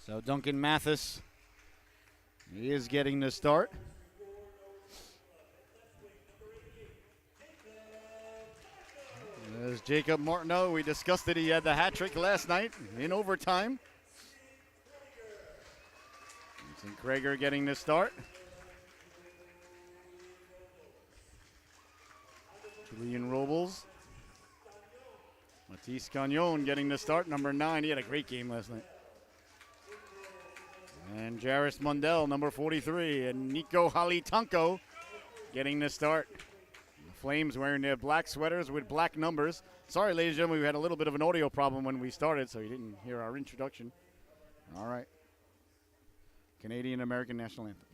So Duncan Mathis, he is getting the start. There's Jacob Martineau. We discussed it. He had the hat trick last night in overtime. Vincent Krager getting the start. Julian Robles. Matisse Gagnon getting the start, number 9. He had a great game last night. And Jairus Mundell, number 43. And Nico Halitanko getting the start. The Flames wearing their black sweaters with black numbers. Sorry, ladies and gentlemen, we had a little bit of an audio problem when we started, so you didn't hear our introduction. All right. Canadian American National Anthem.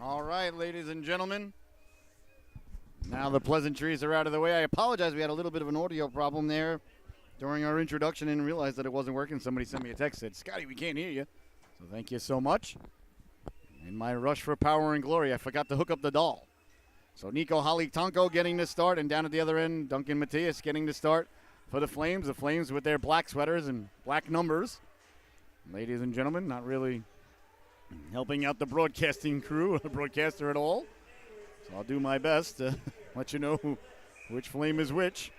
All right, ladies and gentlemen. Now the pleasantries are out of the way. I apologize. We had a little bit of an audio problem there during our introduction and realized that it wasn't working. Somebody sent me a text that said, Scotty, we can't hear you. So thank you so much. In my rush for power and glory, I forgot to hook up the doll. So Nico Halitanko getting the start, and down at the other end, Duncan Matthias getting the start for the Flames. The Flames with their black sweaters and black numbers. Ladies and gentlemen, not really helping out the broadcasting crew, the broadcaster at all. So I'll do my best to let you know which Flame is which.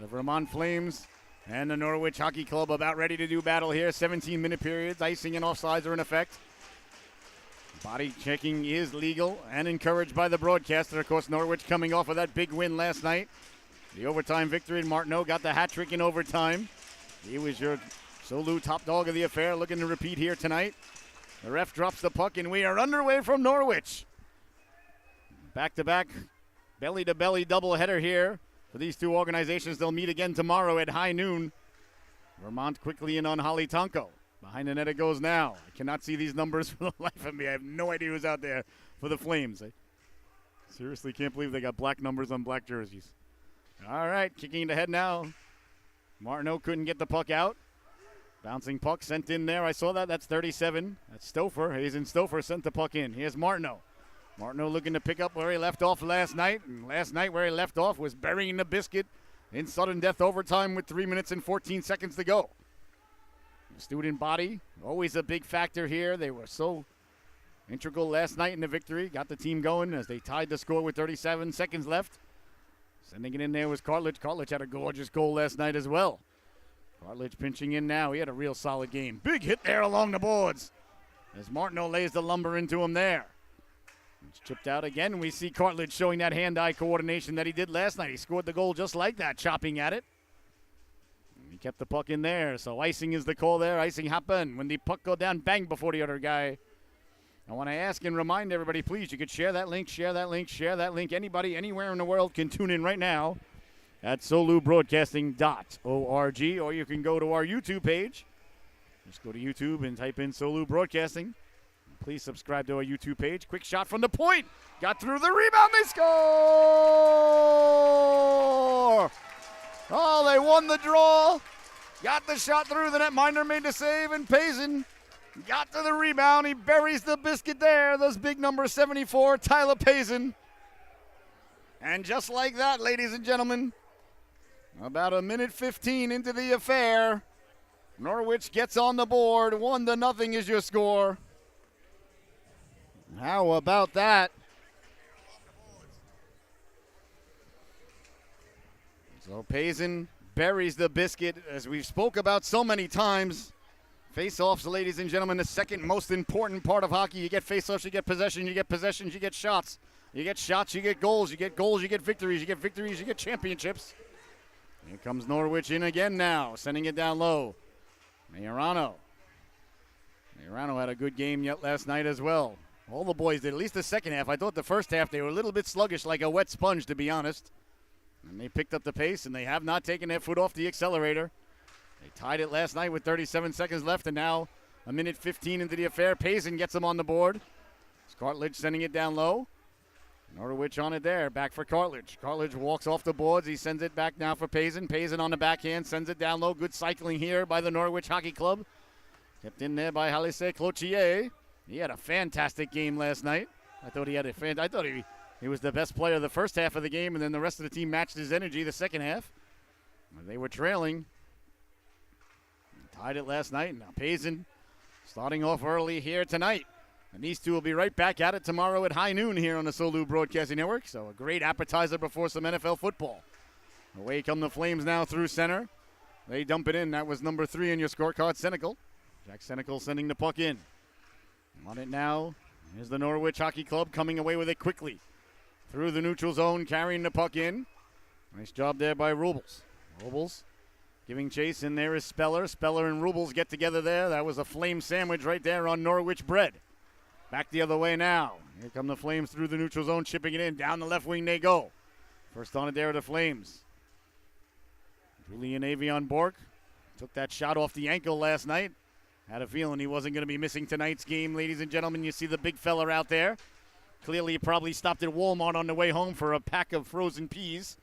The Vermont Flames and the Norwich Hockey Club about ready to do battle here. 17-minute periods, icing and offsides are in effect. Body checking is legal and encouraged by the broadcaster. Of course, Norwich coming off of that big win last night. The overtime victory, and Martineau got the hat trick in overtime. He was your Solu top dog of the affair, looking to repeat here tonight. The ref drops the puck, and we are underway from Norwich. Back-to-back, belly-to-belly doubleheader here for these two organizations. They'll meet again tomorrow at high noon. Vermont quickly in on Halitanko. Behind the net it goes now. I cannot see these numbers for the life of me. I have no idea who's out there for the Flames. I seriously can't believe they got black numbers on black jerseys. All right, kicking it ahead now. Martineau couldn't get the puck out. Bouncing puck sent in there. I saw that. That's 37. That's Stouffer. Hazen Stouffer sent the puck in. Here's Martineau. Martineau looking to pick up where he left off last night. And last night where he left off was burying the biscuit in sudden death overtime with 3 minutes and 14 seconds to go. Student body, always a big factor here. They were so integral last night in the victory. Got the team going as they tied the score with 37 seconds left. Sending it in there was Cartledge. Cartledge had a gorgeous goal last night as well. Cartledge pinching in now. He had a real solid game. Big hit there along the boards as Martineau lays the lumber into him there. It's chipped out again. We see Cartledge showing that hand-eye coordination that he did last night. He scored the goal just like that, chopping at it. He kept the puck in there, so icing is the call there. Icing happen when the puck go down, bang before the other guy. I want to ask and remind everybody, please, you could share that link, share that link, share that link. Anybody, anywhere in the world can tune in right now at solubroadcasting.org, or you can go to our YouTube page. Just go to YouTube and type in Solu Broadcasting. Please subscribe to our YouTube page. Quick shot from the point. Got through the rebound. They score! Oh, they won the draw. Got the shot through the net. Minder made the save, and Payson got to the rebound. He buries the biscuit there. Those big number 74, Tyler Payson. And just like that, ladies and gentlemen, about a minute 15 into the affair, Norwich gets on the board. 1-0 is your score. How about that? So Payson buries the biscuit, as we've spoke about so many times. Face-offs, ladies and gentlemen, the second most important part of hockey. You get face-offs, you get possession, you get possessions, you get shots. You get shots, you get goals, you get goals, you get victories, you get victories, you get championships. Here comes Norwich in again now, sending it down low. Majorano had a good game yet last night as well. All the boys did, at least the second half. I thought the first half they were a little bit sluggish, like a wet sponge, to be honest. And they picked up the pace, and they have not taken their foot off the accelerator. They tied it last night with 37 seconds left, and now a minute 15 into the affair. Payson gets them on the board. It's Cartledge sending it down low. Norwich on it there, back for Cartledge. Cartledge walks off the boards. He sends it back now for Payson. Payson on the backhand, sends it down low. Good cycling here by the Norwich Hockey Club. Kept in there by Halise Cloutier. He had a fantastic game last night. I thought he was the best player the first half of the game, and then the rest of the team matched his energy the second half. They were trailing. Tied it last night, and now Payson starting off early here tonight. And these two will be right back at it tomorrow at high noon here on the Solu Broadcasting Network. So a great appetizer before some NFL football. Away come the Flames now through center. They dump it in. That was number 3 in your scorecard, Senecal. Jack Senecal sending the puck in. On it now. Here's the Norwich Hockey Club coming away with it quickly. Through the neutral zone, carrying the puck in. Nice job there by Rubles. Rubles giving chase, and there is Speller. Speller and Rubles get together there. That was a Flame sandwich right there on Norwich bread. Back the other way now. Here come the Flames through the neutral zone, chipping it in. Down the left wing they go. First on it there are the Flames. Julian Avion Bork took that shot off the ankle last night. Had a feeling he wasn't going to be missing tonight's game, ladies and gentlemen. You see the big fella out there. Clearly he probably stopped at Walmart on the way home for a pack of frozen peas.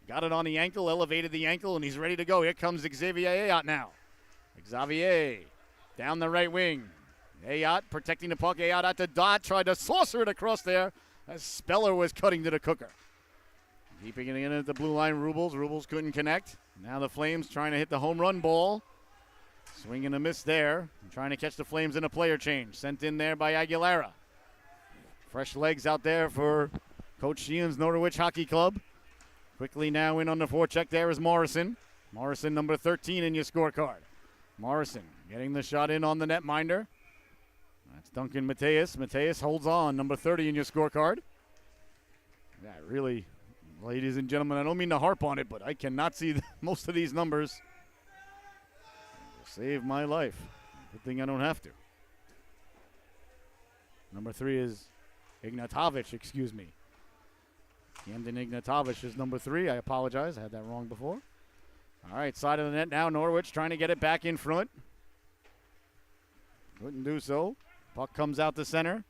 Got it on the ankle, elevated the ankle, and he's ready to go. Here comes Xavier Ayot now. Xavier down the right wing. Ayot protecting the puck. Ayot at the dot. Tried to saucer it across there as Speller was cutting to the cooker. Keeping it in at the blue line, Rubles. Rubles couldn't connect. Now the Flames trying to hit the home run ball. Swing and a miss there. Trying to catch the Flames in a player change. Sent in there by Aguilera. Fresh legs out there for Coach Sheehan's Norwich Hockey Club. Quickly now in on the forecheck there is Morrison. Morrison, number 13 in your scorecard. Morrison getting the shot in on the netminder. That's Duncan Mateus. Mateus holds on, number 30 in your scorecard. Yeah, really, ladies and gentlemen, I don't mean to harp on it, but I cannot see most of these numbers. Save my life. Good thing I don't have to. Number 3 is Ignatovic, excuse me. Camden Ignatovic is number 3. I apologize. I had that wrong before. All right, side of the net now. Norwich trying to get it back in front. Couldn't do so. Puck comes out to center.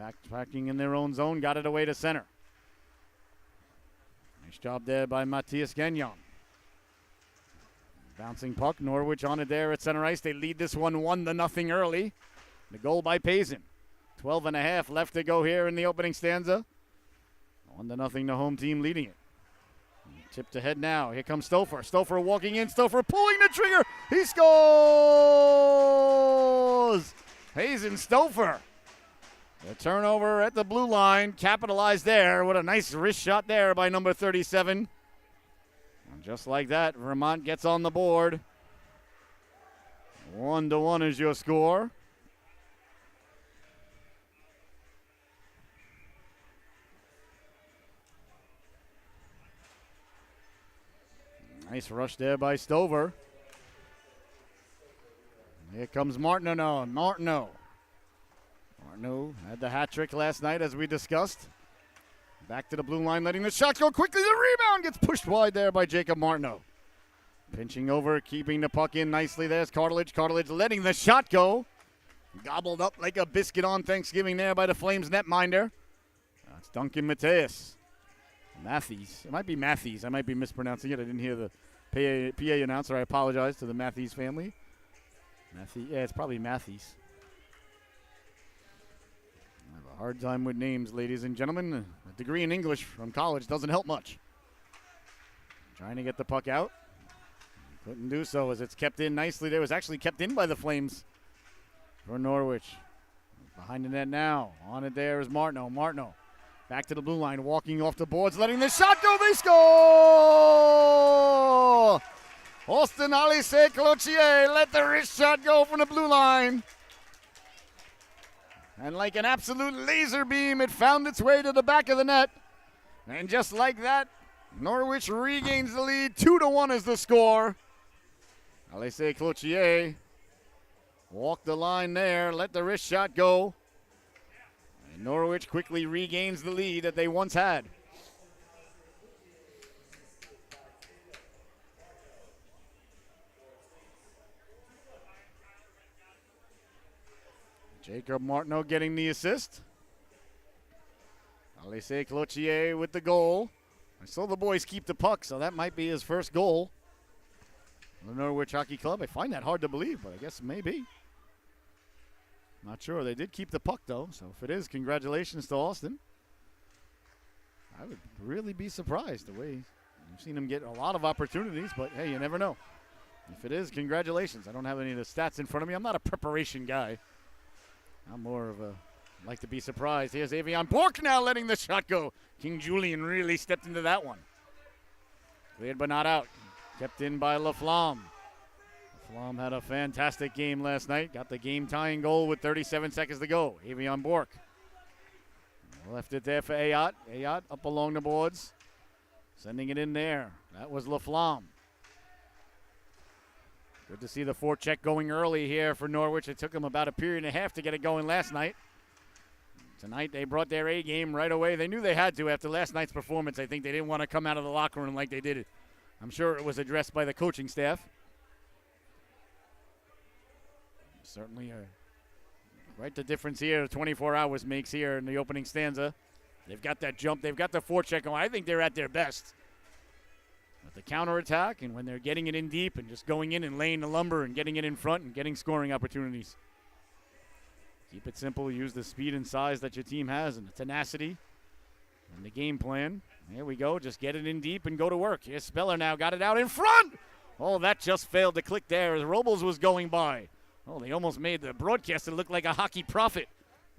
Backtracking in their own zone. Got it away to center. Nice job there by Matthias Gagnon. Bouncing puck, Norwich on it there at center ice. They lead this one 1-0 early. The goal by Payson. 12.5 left to go here in the opening stanza. 1-0, the home team leading it. Tipped ahead now. Here comes Stouffer. Stouffer walking in. Stouffer pulling the trigger. He scores! Hazen Stouffer. The turnover at the blue line. Capitalized there. What a nice wrist shot there by number 37. And just like that, Vermont gets on the board. 1-1 is your score. Nice rush there by Stover. Here comes Martineau. Martineau had the hat trick last night, as we discussed. Back to the blue line, letting the shot go quickly. The rebound gets pushed wide there by Jacob Martineau. Pinching over, keeping the puck in nicely. There's Cartilage. Cartilage letting the shot go. Gobbled up like a biscuit on Thanksgiving there by the Flames netminder. That's Duncan Mateus. Matthews. It might be Matthews. I might be mispronouncing it. I didn't hear the PA announcer. I apologize to the Matthews family. Yeah, it's probably Matthews. I have a hard time with names, ladies and gentlemen. A degree in English from college doesn't help much. Trying to get the puck out. Couldn't do so as it's kept in nicely. There was actually kept in by the Flames for Norwich. Behind the net now. On it there is Martineau. Martineau back to the blue line, walking off the boards, letting the shot go. They score! Austin Alice Cloutier let the wrist shot go from the blue line. And like an absolute laser beam, it found its way to the back of the net. And just like that, Norwich regains the lead. 2-1 is the score. Alice Cloutier walked the line there, let the wrist shot go. And Norwich quickly regains the lead that they once had. Jacob Martineau getting the assist. Alice Cloutier with the goal. I saw the boys keep the puck, so that might be his first goal. The Norwich Hockey Club. I find that hard to believe, but I guess maybe. Not sure. They did keep the puck, though, so if it is, congratulations to Austin. I would really be surprised the way you've seen him get a lot of opportunities, but hey, you never know. If it is, congratulations. I don't have any of the stats in front of me. I'm not a preparation guy. I'm more of a like to be surprised. Here's Avion Bork now letting the shot go. King Julian really stepped into that one. Cleared but not out. Kept in by Laflamme. Laflamme had a fantastic game last night. Got the game-tying goal with 37 seconds to go. Avion Bork left it there for Ayotte. Ayotte up along the boards. Sending it in there. That was Laflamme. Good to see the forecheck going early here for Norwich. It took them about a period and a half to get it going last night. Tonight they brought their A game right away. They knew they had to after last night's performance. I think they didn't want to come out of the locker room like they did it. I'm sure it was addressed by the coaching staff. Certainly quite the difference here 24 hours makes here in the opening stanza. They've got that jump. They've got the forecheck going. I think they're at their best. With the counterattack and when they're getting it in deep and just going in and laying the lumber and getting it in front and getting scoring opportunities. Keep it simple. Use the speed and size that your team has and the tenacity and the game plan. There we go. Just get it in deep and go to work. Here's Speller now. Got it out in front. Oh, that just failed to click there as Robles was going by. Oh, they almost made the broadcaster look like a hockey prophet.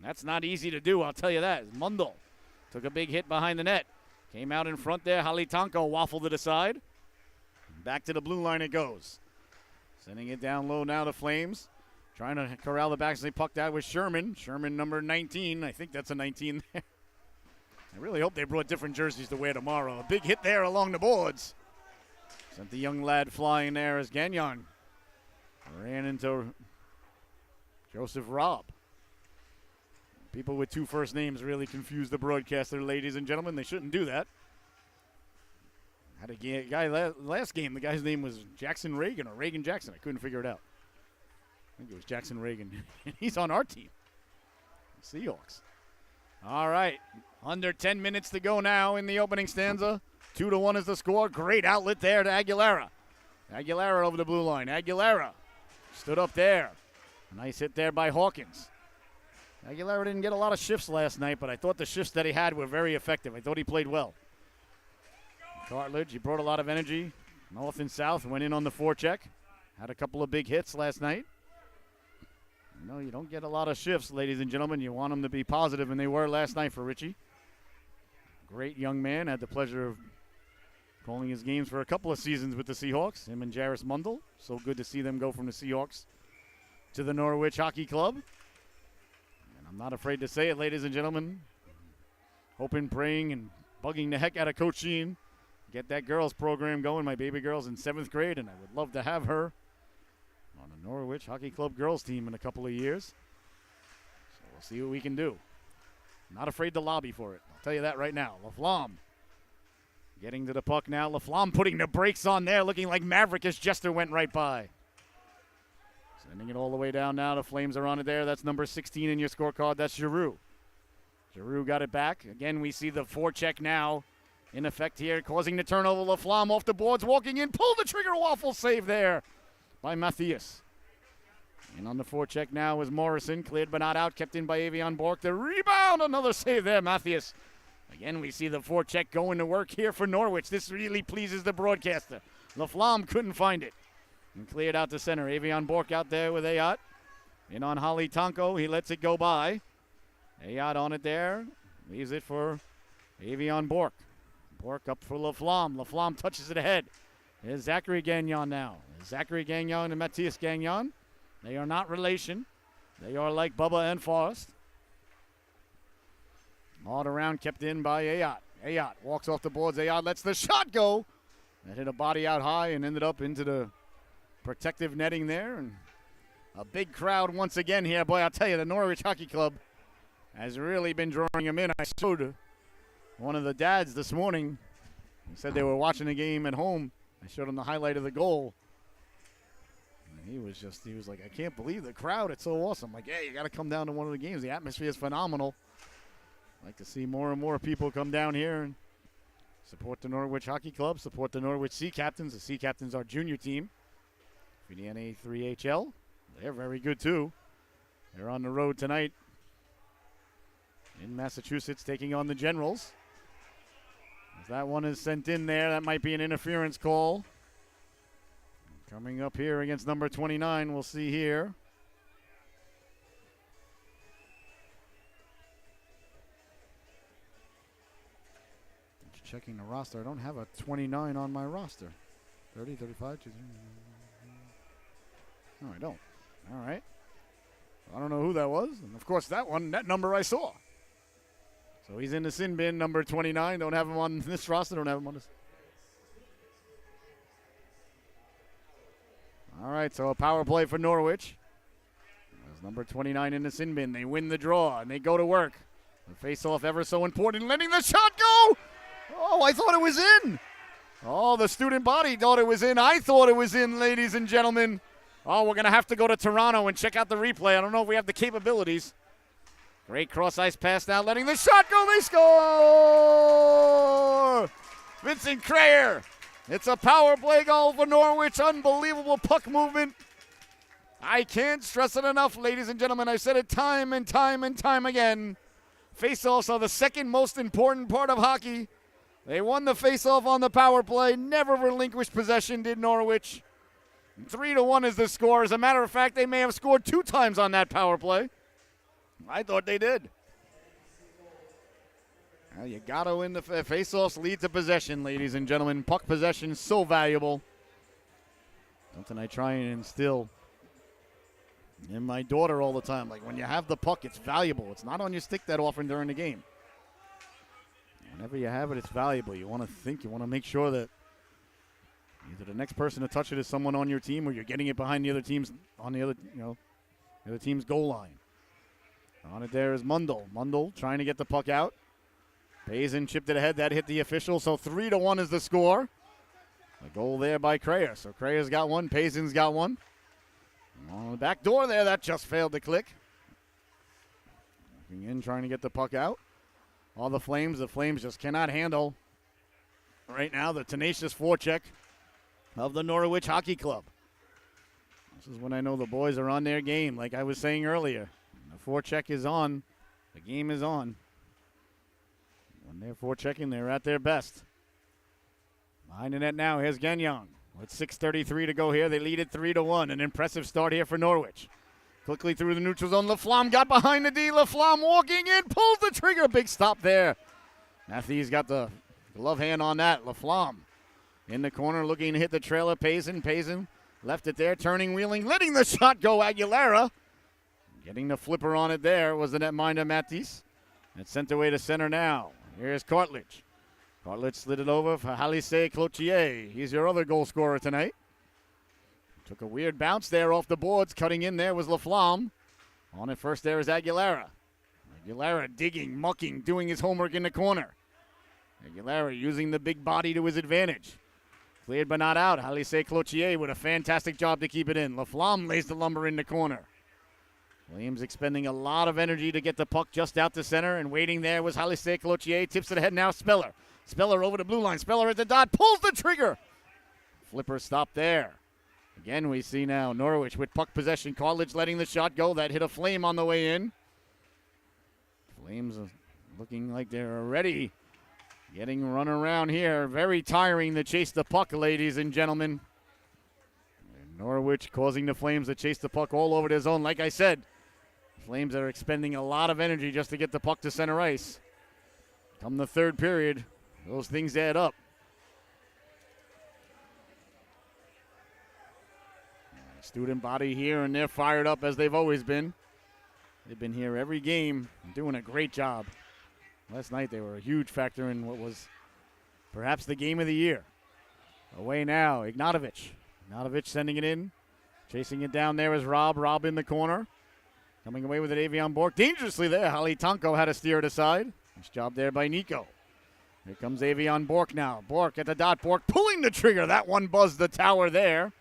That's not easy to do, I'll tell you that. Mundell took a big hit behind the net. Came out in front there. Halitanko waffled to the side. Back to the blue line it goes. Sending it down low now to Flames. Trying to corral the back as they pucked out with Sherman. Sherman number 19. I think that's a 19 there. I really hope they brought different jerseys to wear tomorrow. A big hit there along the boards. Sent the young lad flying there as Gagnon ran into Joseph Robb. People with two first names really confuse the broadcaster, ladies and gentlemen. They shouldn't do that. Had a guy last game, the guy's name was Jackson Reagan or Reagan Jackson. I couldn't figure it out. I think it was Jackson Reagan. He's on our team. Seahawks. All right. Under 10 minutes to go now in the opening stanza. 2-1 is the score. Great outlet there to Aguilera. Aguilera over the blue line. Aguilera stood up there. A nice hit there by Hawkins. Aguilera didn't get a lot of shifts last night, but I thought the shifts that he had were very effective. I thought he played well. Cartledge, he brought a lot of energy. North and south, went in on the forecheck. Had a couple of big hits last night. You don't get a lot of shifts, ladies and gentlemen. You want them to be positive, and they were last night for Richie. Great young man. Had the pleasure of calling his games for a couple of seasons with the Seahawks, him and Jairus Mundell. So good to see them go from the Seahawks to the Norwich Hockey Club. And I'm not afraid to say it, ladies and gentlemen. Hoping, praying, and bugging the heck out of Coach Sheen. Get that girls program going. My baby girl's in 7th grade, and I would love to have her on the Norwich Hockey Club girls team in a couple of years. So we'll see what we can do. Not afraid to lobby for it. I'll tell you that right now. Laflamme getting to the puck now. Laflamme putting the brakes on there, looking like Maverick as Jester went right by. Sending it all the way down now. The Flames are on it there. That's number 16 in your scorecard. That's Giroux. Giroux got it back. Again, we see the forecheck now in effect here, causing the turnover. Laflamme off the boards, walking in. Pull the trigger, waffle save there by Matthias. And on the forecheck now is Morrison. Cleared but not out. Kept in by Avion Bork. The rebound. Another save there, Matthias. Again, we see the forecheck going to work here for Norwich. This really pleases the broadcaster. Laflamme couldn't find it. And cleared out to center. Avion Bork out there with Ayat. In on Holly Tonko. He lets it go by. Ayat on it there. Leaves it for Avion Bork. Bork up for Laflamme. Laflamme touches it ahead. There's Zachary Gagnon now. Zachary Gagnon and Matthias Gagnon. They are not relation. They are like Bubba and Forrest. All around, kept in by Ayat. Ayat walks off the boards. Ayat lets the shot go. That hit a body out high and ended up into the protective netting there. And a big crowd once again here. Boy, I'll tell you, the Norwich Hockey Club has really been drawing them in. I showed one of the dads this morning. He said they were watching the game at home. I showed him the highlight of the goal. And he was like, I can't believe the crowd. It's so awesome. Like, yeah, you got to come down to one of the games. The atmosphere is phenomenal. I'd like to see more and more people come down here and support the Norwich Hockey Club, support the Norwich Sea Captains. The Sea Captains are junior team for the NA3HL. They're very good, too. They're on the road tonight in Massachusetts taking on the Generals. As that one is sent in there, that might be an interference call. Coming up here against number 29, we'll see here. Just checking the roster. I don't have a 29 on my roster. 30, 35, 2, no, I don't. All right. I don't know who that was. And, of course, that number I saw. So he's in the sin bin, number 29. Don't have him on this roster. Don't have him on this. All right, so a power play for Norwich. There's number 29 in the sin bin. They win the draw, and they go to work. The face-off ever so important. Letting the shot go! Oh, I thought it was in. Oh, the student body thought it was in. I thought it was in, ladies and gentlemen. Oh, we're going to have to go to Toronto and check out the replay. I don't know if we have the capabilities. Great cross-ice pass now, letting the shot go. They score! Vincent Crayer. It's a power play goal for Norwich. Unbelievable puck movement. I can't stress it enough, ladies and gentlemen. I've said it time and time and time again. Face-offs are the second most important part of hockey. They won the face-off on the power play. Never relinquished possession, did Norwich. 3-1 is the score. As a matter of fact, they may have scored 2 times on that power play. I thought they did. Well, you got to win the face-offs lead to possession, ladies and gentlemen. Puck possession is so valuable. Something I try and instill in my daughter all the time. Like, when you have the puck, it's valuable. It's not on your stick that often during the game. Whenever you have it, it's valuable. You want to think, you want to make sure that either the next person to touch it is someone on your team or you're getting it behind the other team's, on the other, the other team's goal line. On it there is Mundell. Mundell trying to get the puck out. Payson chipped it ahead. That hit the official. So 3-1 is the score. A goal there by Crayer. So Crayer's got one. Payson's got one. On the back door there, that just failed to click. Looking in, trying to get the puck out. All the Flames just cannot handle right now the tenacious forecheck of the Norwich Hockey Club. This is when I know the boys are on their game, like I was saying earlier. The forecheck is on. The game is on. When they're forechecking, they're at their best. Behind the net now, here's Gagnon. With 6:33 to go here, they lead it 3-1. An impressive start here for Norwich. Quickly through the neutral zone, Laflamme got behind the D. Laflamme walking in, pulls the trigger. Big stop there. Matthews got the glove hand on that. Laflamme in the corner looking to hit the trailer. Payson left it there, turning, wheeling, letting the shot go. Aguilera getting the flipper on it there was the netminder Matisse. It's sent away to center now. Here's Cartledge. Cartledge slid it over for Halise Cloutier. He's your other goal scorer tonight. Took a weird bounce there off the boards. Cutting in there was Laflamme. On it first there is Aguilera. Aguilera digging, mucking, doing his homework in the corner. Aguilera using the big body to his advantage. Cleared but not out. Halise Cloutier with a fantastic job to keep it in. Laflamme lays the lumber in the corner. Williams expending a lot of energy to get the puck just out to center, and waiting there was Halise Cloutier. Tips it ahead now, Speller. Speller over the blue line. Speller at the dot, pulls the trigger. Flipper stop there. Again, we see now Norwich with puck possession. Cartledge letting the shot go. That hit a Flame on the way in. Flames are looking like they're already getting run around here. Very tiring to chase the puck, ladies and gentlemen. And Norwich causing the Flames to chase the puck all over their zone. Like I said, Flames are expending a lot of energy just to get the puck to center ice. Come the third period, those things add up. Student body here, and they're fired up as they've always been. They've been here every game and doing a great job. Last night they were a huge factor in what was perhaps the game of the year. Away now, Ignatovic. Ignatovic sending it in. Chasing it down there is Rob. Rob in the corner. Coming away with it, Avion Bork. Dangerously there. Hali Tonko had to steer it aside. Nice job there by Nico. Here comes Avion Bork now. Bork at the dot. Bork pulling the trigger. That one buzzed the tower there.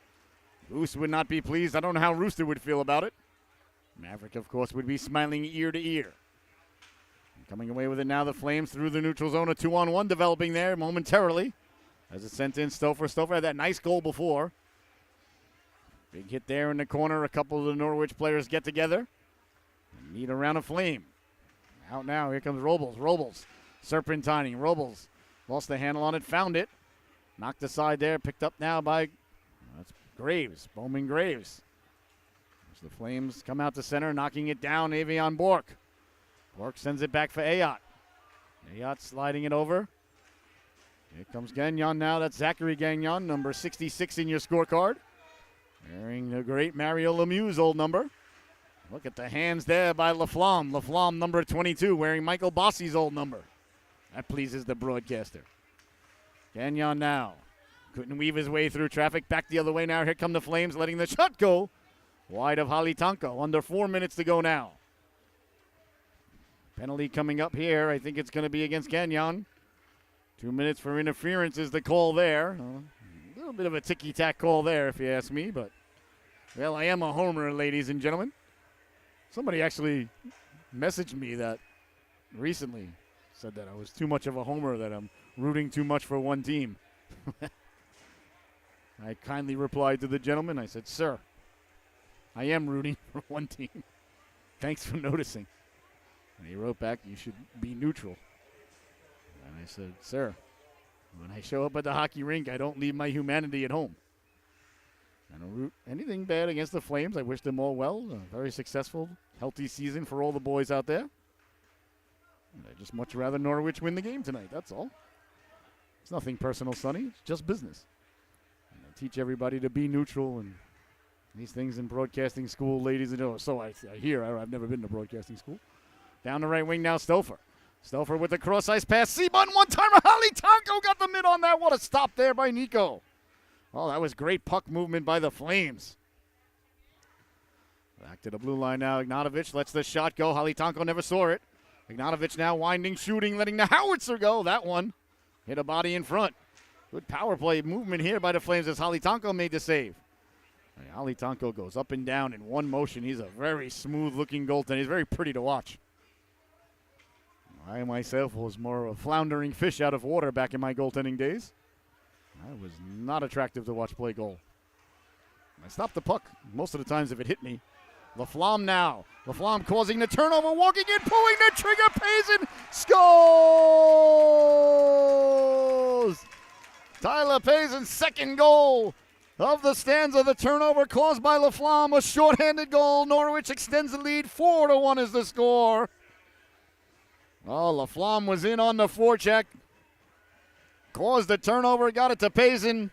Roos would not be pleased. I don't know how Rooster would feel about it. Maverick, of course, would be smiling ear to ear. Coming away with it now, the Flames through the neutral zone. A 2-on-1 developing there momentarily. As it's sent in, Stouffer. Stouffer had that nice goal before. Big hit there in the corner. A couple of the Norwich players get together. And need around a Flame. Out now. Here comes Robles. Robles serpentining. Robles lost the handle on it. Found it. Knocked aside there. Picked up now by that's Graves. Bowman Graves. As the Flames come out to center. Knocking it down. Avion Bork. Bork sends it back for Ayotte. Ayotte sliding it over. Here comes Gagnon now. That's Zachary Gagnon, number 66 in your scorecard. Wearing the great Mario Lemieux's old number. Look at the hands there by Laflamme. Laflamme, number 22, wearing Michael Bossi's old number. That pleases the broadcaster. Gagnon now. Couldn't weave his way through traffic. Back the other way now. Here come the Flames, letting the shot go. Wide of Hali Tonko. Under 4 minutes to go now. Penalty coming up here. I think it's going to be against Gagnon. 2 minutes for interference is the call there. A little bit of a ticky-tack call there, if you ask me. But, well, I am a homer, ladies and gentlemen. Somebody actually messaged me that recently. Said that I was too much of a homer, that I'm rooting too much for one team. I kindly replied to the gentleman. I said, sir, I am rooting for one team. Thanks for noticing. And he wrote back, you should be neutral. And I said, sir, when I show up at the hockey rink, I don't leave my humanity at home. I don't root anything bad against the Flames. I wish them all well. A very successful, healthy season for all the boys out there. And I just much rather Norwich win the game tonight, that's all. It's nothing personal, Sonny. It's just business. And I teach everybody to be neutral and these things in broadcasting school, ladies and gentlemen. So I hear. I've never been to broadcasting school. Down the right wing now, Stouffer. Stouffer with the cross-ice pass. Seabun one-timer. Hali Tonko got the mid on that. What a stop there by Nico. Oh, that was great puck movement by the Flames. Back to the blue line now. Ignatovic lets the shot go. Hali Tonko never saw it. Ignatovic now winding, shooting, letting the howitzer go. That one hit a body in front. Good power play movement here by the Flames as Hali Tonko made the save. Hali Tonko goes up and down in one motion. He's a very smooth-looking goaltender. He's very pretty to watch. I myself was more of a floundering fish out of water back in my goaltending days. That was not attractive to watch play goal. I stopped the puck most of the times if it hit me. LaFlamme now. LaFlamme causing the turnover, walking in, pulling the trigger. Payson scores! Tyler Payson, second goal of the stanza. The turnover caused by LaFlamme, a shorthanded goal. Norwich extends the lead. 4-1 is the score. Oh, LaFlamme was in on the forecheck. Caused the turnover, got it to Payson.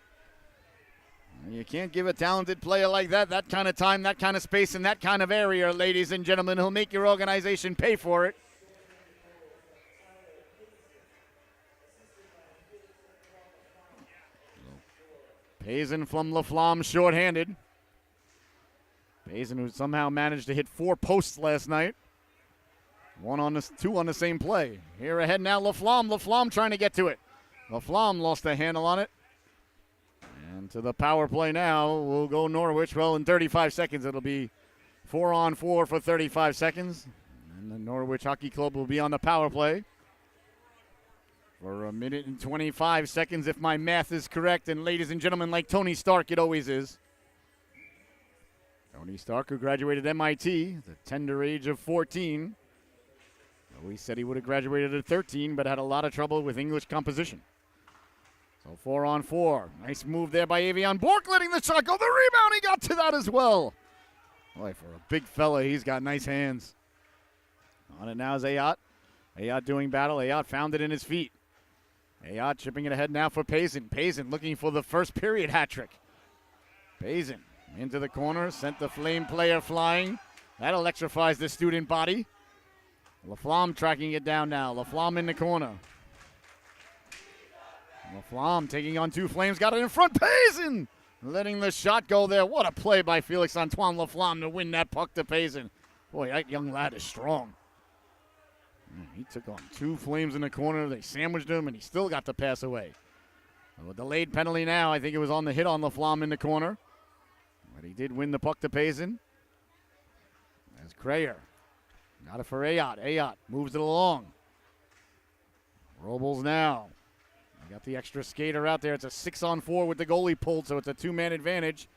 You can't give a talented player like that kind of time, that kind of space, in that kind of area, ladies and gentlemen. He'll make your organization pay for it. Payson from LaFlamme shorthanded. Payson, who somehow managed to hit 4 posts last night. 2 on the same play. Here ahead now, LaFlamme. LaFlamme trying to get to it. LaFlamme lost the handle on it. And to the power play now will go Norwich. Well, in 35 seconds, it'll be 4-on-4 for 35 seconds. And the Norwich Hockey Club will be on the power play for 1 minute and 25 seconds, if my math is correct. And ladies and gentlemen, like Tony Stark, it always is. Tony Stark, who graduated MIT at the tender age of 14. He said he would have graduated at 13, but had a lot of trouble with English composition. So 4-on-4. Nice move there by Avion Bork, letting the shot go. The rebound, he got to that as well. Boy, for a big fella, he's got nice hands. On it now is Ayotte. Ayotte doing battle. Ayotte found it in his feet. Ayotte chipping it ahead now for Payson. Payson looking for the first period hat trick. Payson into the corner, sent the Flame player flying. That electrifies the student body. LaFlamme tracking it down now. LaFlamme in the corner. LaFlamme taking on 2 Flames. Got it in front. Payson letting the shot go there. What a play by Felix-Antoine LaFlamme to win that puck to Payson. Boy, that young lad is strong. He took on 2 Flames in the corner. They sandwiched him, and he still got the pass away. A delayed penalty now. I think it was on the hit on LaFlamme in the corner. But he did win the puck to Payson. As Crayer got it for Ayotte. Ayotte moves it along. Robles now. They got the extra skater out there. It's a 6-on-4 with the goalie pulled, so it's a 2-man advantage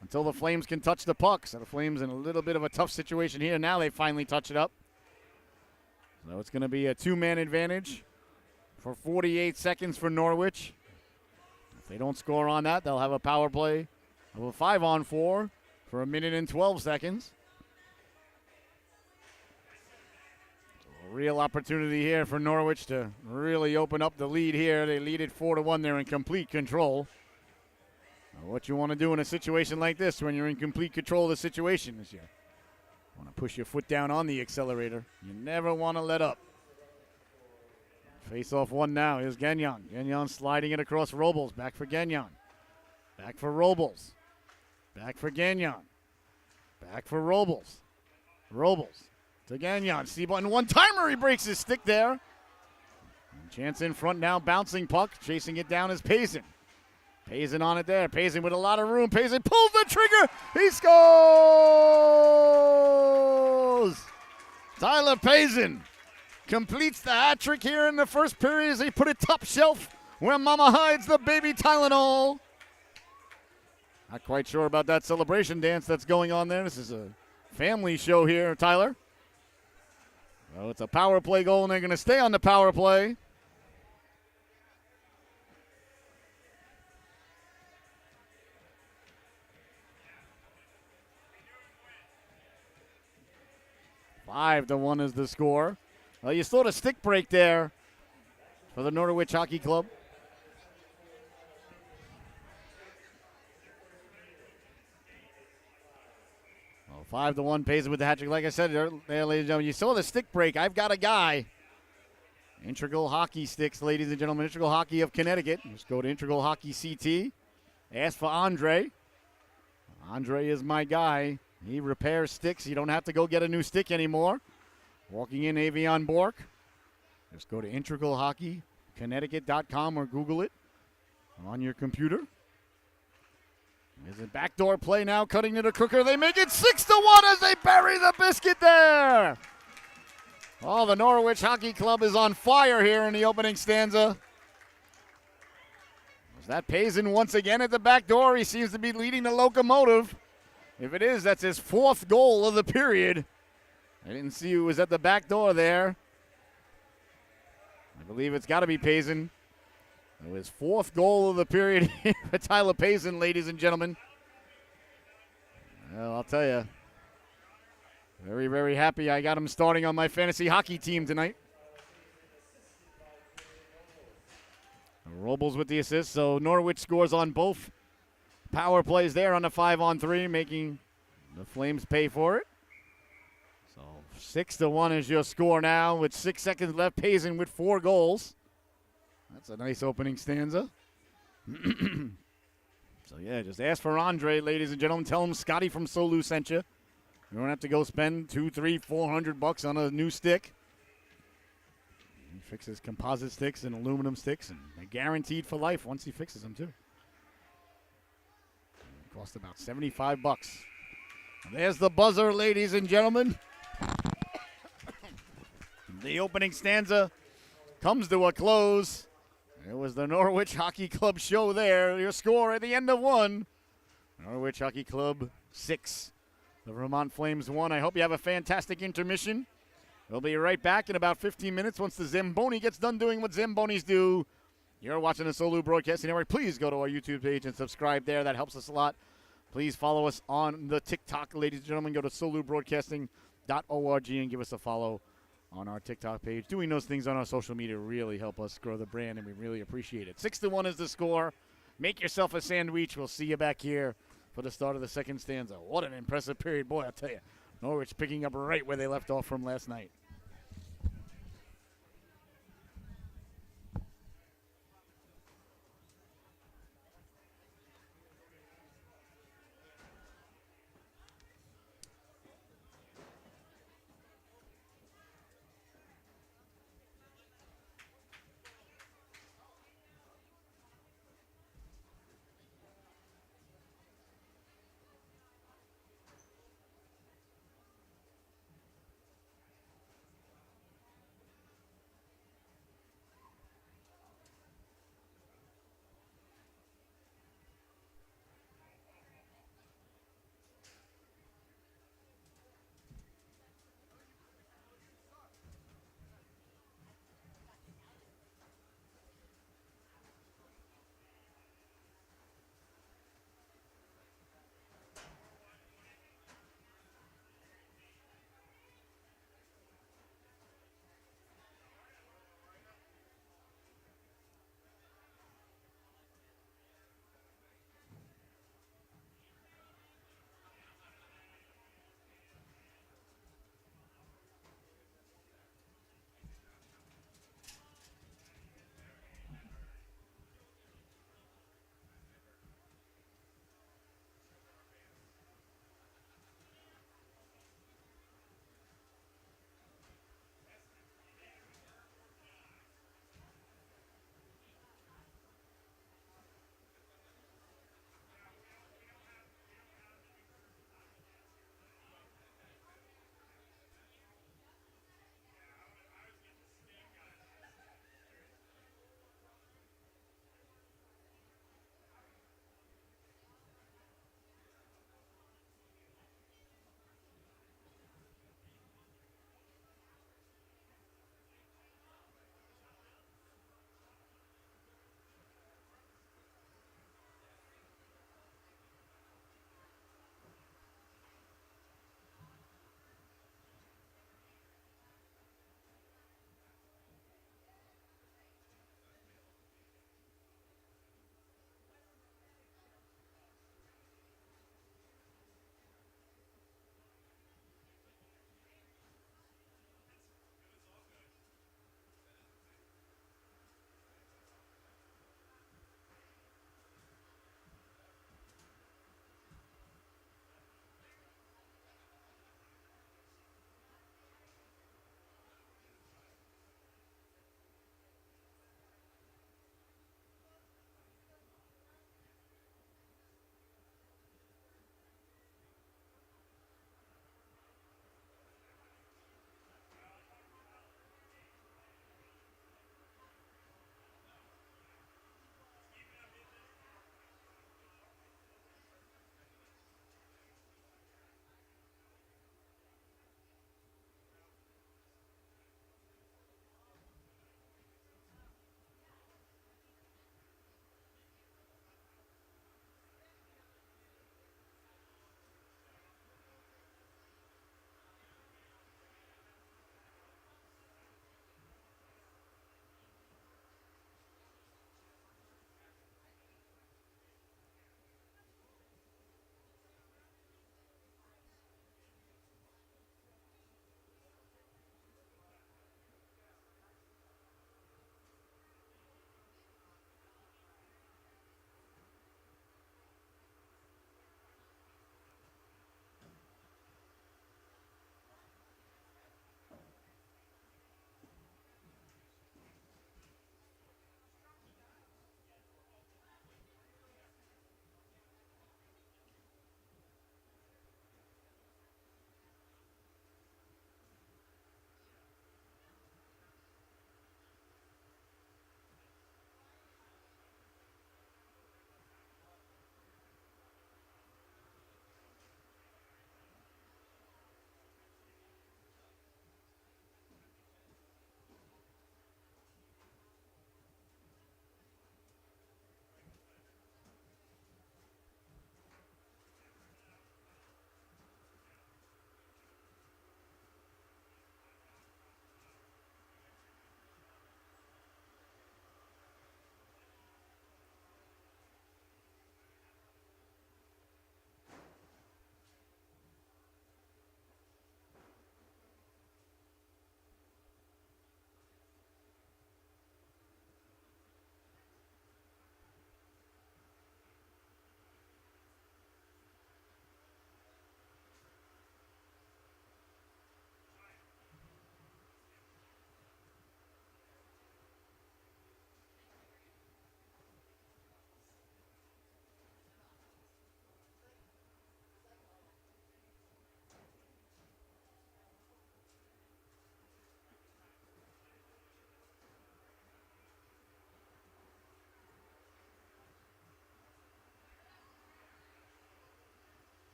until the Flames can touch the puck. So the Flames in a little bit of a tough situation here. Now they finally touch it up. So it's going to be a 2-man advantage for 48 seconds for Norwich. If they don't score on that, they'll have a power play of a 5-on-4 for 1 minute and 12 seconds. Real opportunity here for Norwich to really open up the lead here. They lead it 4-1. They're in complete control. Now, what you want to do in a situation like this when you're in complete control of the situation is you want to push your foot down on the accelerator. You never want to let up. Face off 1 now. Here's Gagnon. Gagnon sliding it across Robles. Back for Gagnon. Back for Robles. Back for Gagnon. Back for Robles. Robles. To Gagnon, C-button one-timer, he breaks his stick there. And chance in front now, bouncing puck, chasing it down is Payson. Payson on it there, Payson with a lot of room, Payson pulls the trigger, he scores! Tyler Payson completes the hat trick here in the first period as they put it top shelf where mama hides the baby Tylenol. Not quite sure about that celebration dance that's going on there. This is a family show here, Tyler. Well, it's a power play goal, and they're going to stay on the power play. Five to 1 is the score. Well, you saw the stick break there for the Norwich Hockey Club. Well, 5-1 Payson with the hat trick. Like I said there, ladies and gentlemen, you saw the stick break. I've got a guy. Integral Hockey Sticks, ladies and gentlemen. Integral Hockey of Connecticut. Just go to Integral Hockey CT. Ask for Andre. Andre is my guy. He repairs sticks. You don't have to go get a new stick anymore. Walking in, Avion Bork. Just go to integralhockeyconnecticut.com or Google it on your computer. There's a backdoor play now, cutting to the cooker. They make it 6-1 as they bury the biscuit there. Oh, the Norwich Hockey Club is on fire here in the opening stanza. that Payson once again at the back door. He seems to be leading the locomotive. If it is, that's his 4th goal of the period. I didn't see who was at the back door there. I believe it's got to be Payson. It was 4th goal of the period for Tyler Payson, ladies and gentlemen. Well, I'll tell you, very, very happy I got him starting on my fantasy hockey team tonight. Robles with the assist, so Norwich scores on both power plays there on the 5-on-3, making the Flames pay for it. So 6-1 is your score now with 6 seconds left. Payson with 4 goals. That's a nice opening stanza. So yeah, just ask for Andre, ladies and gentlemen. Tell him Scotty from Solu sent you. You don't have to go spend $200, $300, $400 on a new stick. He fixes composite sticks and aluminum sticks, and they're guaranteed for life once he fixes them too. Cost about $75. There's the buzzer, ladies and gentlemen. The opening stanza comes to a close. It was the Norwich Hockey Club show there. Your score at the end of 1. Norwich Hockey Club 6. The Vermont Flames 1. I hope you have a fantastic intermission. We'll be right back in about 15 minutes once the Zamboni gets done doing what Zambonis do. You're watching the Solu Broadcasting Network. Please go to our YouTube page and subscribe there. That helps us a lot. Please follow us on the TikTok, ladies and gentlemen. Go to solubroadcasting.org and give us a follow on our TikTok page. Doing those things on our social media really help us grow the brand, and we really appreciate it. 6-1 is the score. Make yourself a sandwich. We'll see you back here for the start of the second stanza. What an impressive period. Boy, I'll tell you. Norwich picking up right where they left off from last night.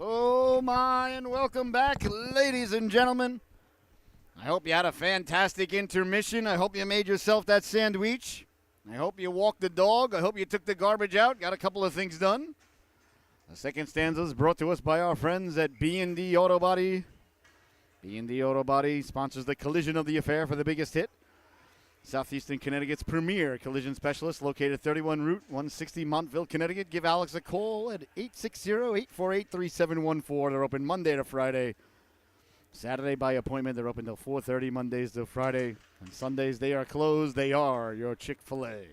Oh my, and welcome back, ladies and gentlemen. I hope you had a fantastic intermission. I hope you made yourself that sandwich. I hope you walked the dog. I hope you took the garbage out, got a couple of things done. The second stanza is brought to us by our friends at B&D Auto Body. B&D Auto Body sponsors the collision of the affair for the biggest hit. Southeastern Connecticut's premier collision specialist, located 31 Route 160, Montville, Connecticut. Give Alex a call at 860-848-3714. They're open Monday to Friday. Saturday by appointment. They're open till 4:30, Mondays to Friday. And Sundays they are closed. They are your Chick-fil-A.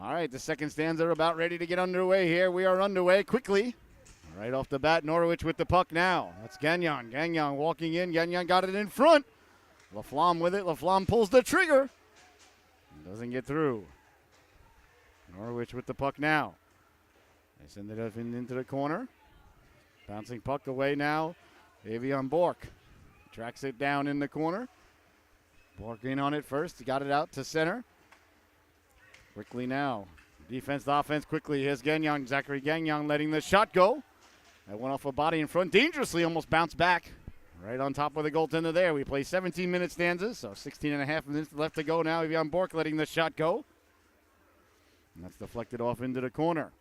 All right, the second stanza are about ready to get underway here. We are underway quickly. Right off the bat, Norwich with the puck now. That's Gagnon. Gagnon walking in. Gagnon got it in front. Laflamme with it. Laflamme pulls the trigger. Doesn't get through. Norwich with the puck now. They send it up into the corner. Bouncing puck away now. Avion Bork tracks it down in the corner. Bork in on it first. He got it out to center. Quickly now. Defense to offense quickly. Here's Gagnon. Zachary Gagnon letting the shot go. That went off a body in front. Dangerously almost bounced back. Right on top of the goaltender there. We play 17-minute stanzas, so 16 and a half minutes left to go now. Avion Bork letting the shot go. And that's deflected off into the corner.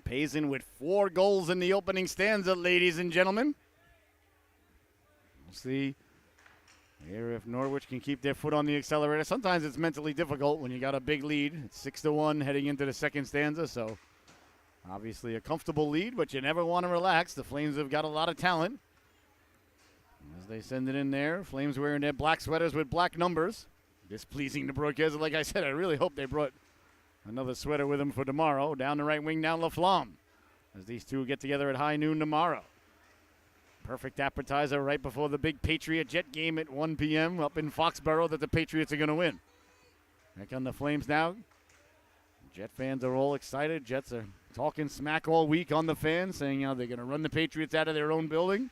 Payson with 4 goals in the opening stanza, ladies and gentlemen. We'll see here if Norwich can keep their foot on the accelerator. Sometimes it's mentally difficult when you got a big lead. It's 6-1 heading into the second stanza, so obviously a comfortable lead, but you never want to relax. The Flames have got a lot of talent. As they send it in there, Flames wearing their black sweaters with black numbers. Displeasing to broadcast. Like I said, I really hope they brought another sweater with them for tomorrow. Down the right wing, now Laflamme. As these two get together at high noon tomorrow. Perfect appetizer right before the big Patriot Jet game at 1 p.m. up in Foxborough that the Patriots are going to win. Back on the Flames now. Jet fans are all excited. Jets are talking smack all week on the fans, saying they're going to run the Patriots out of their own building.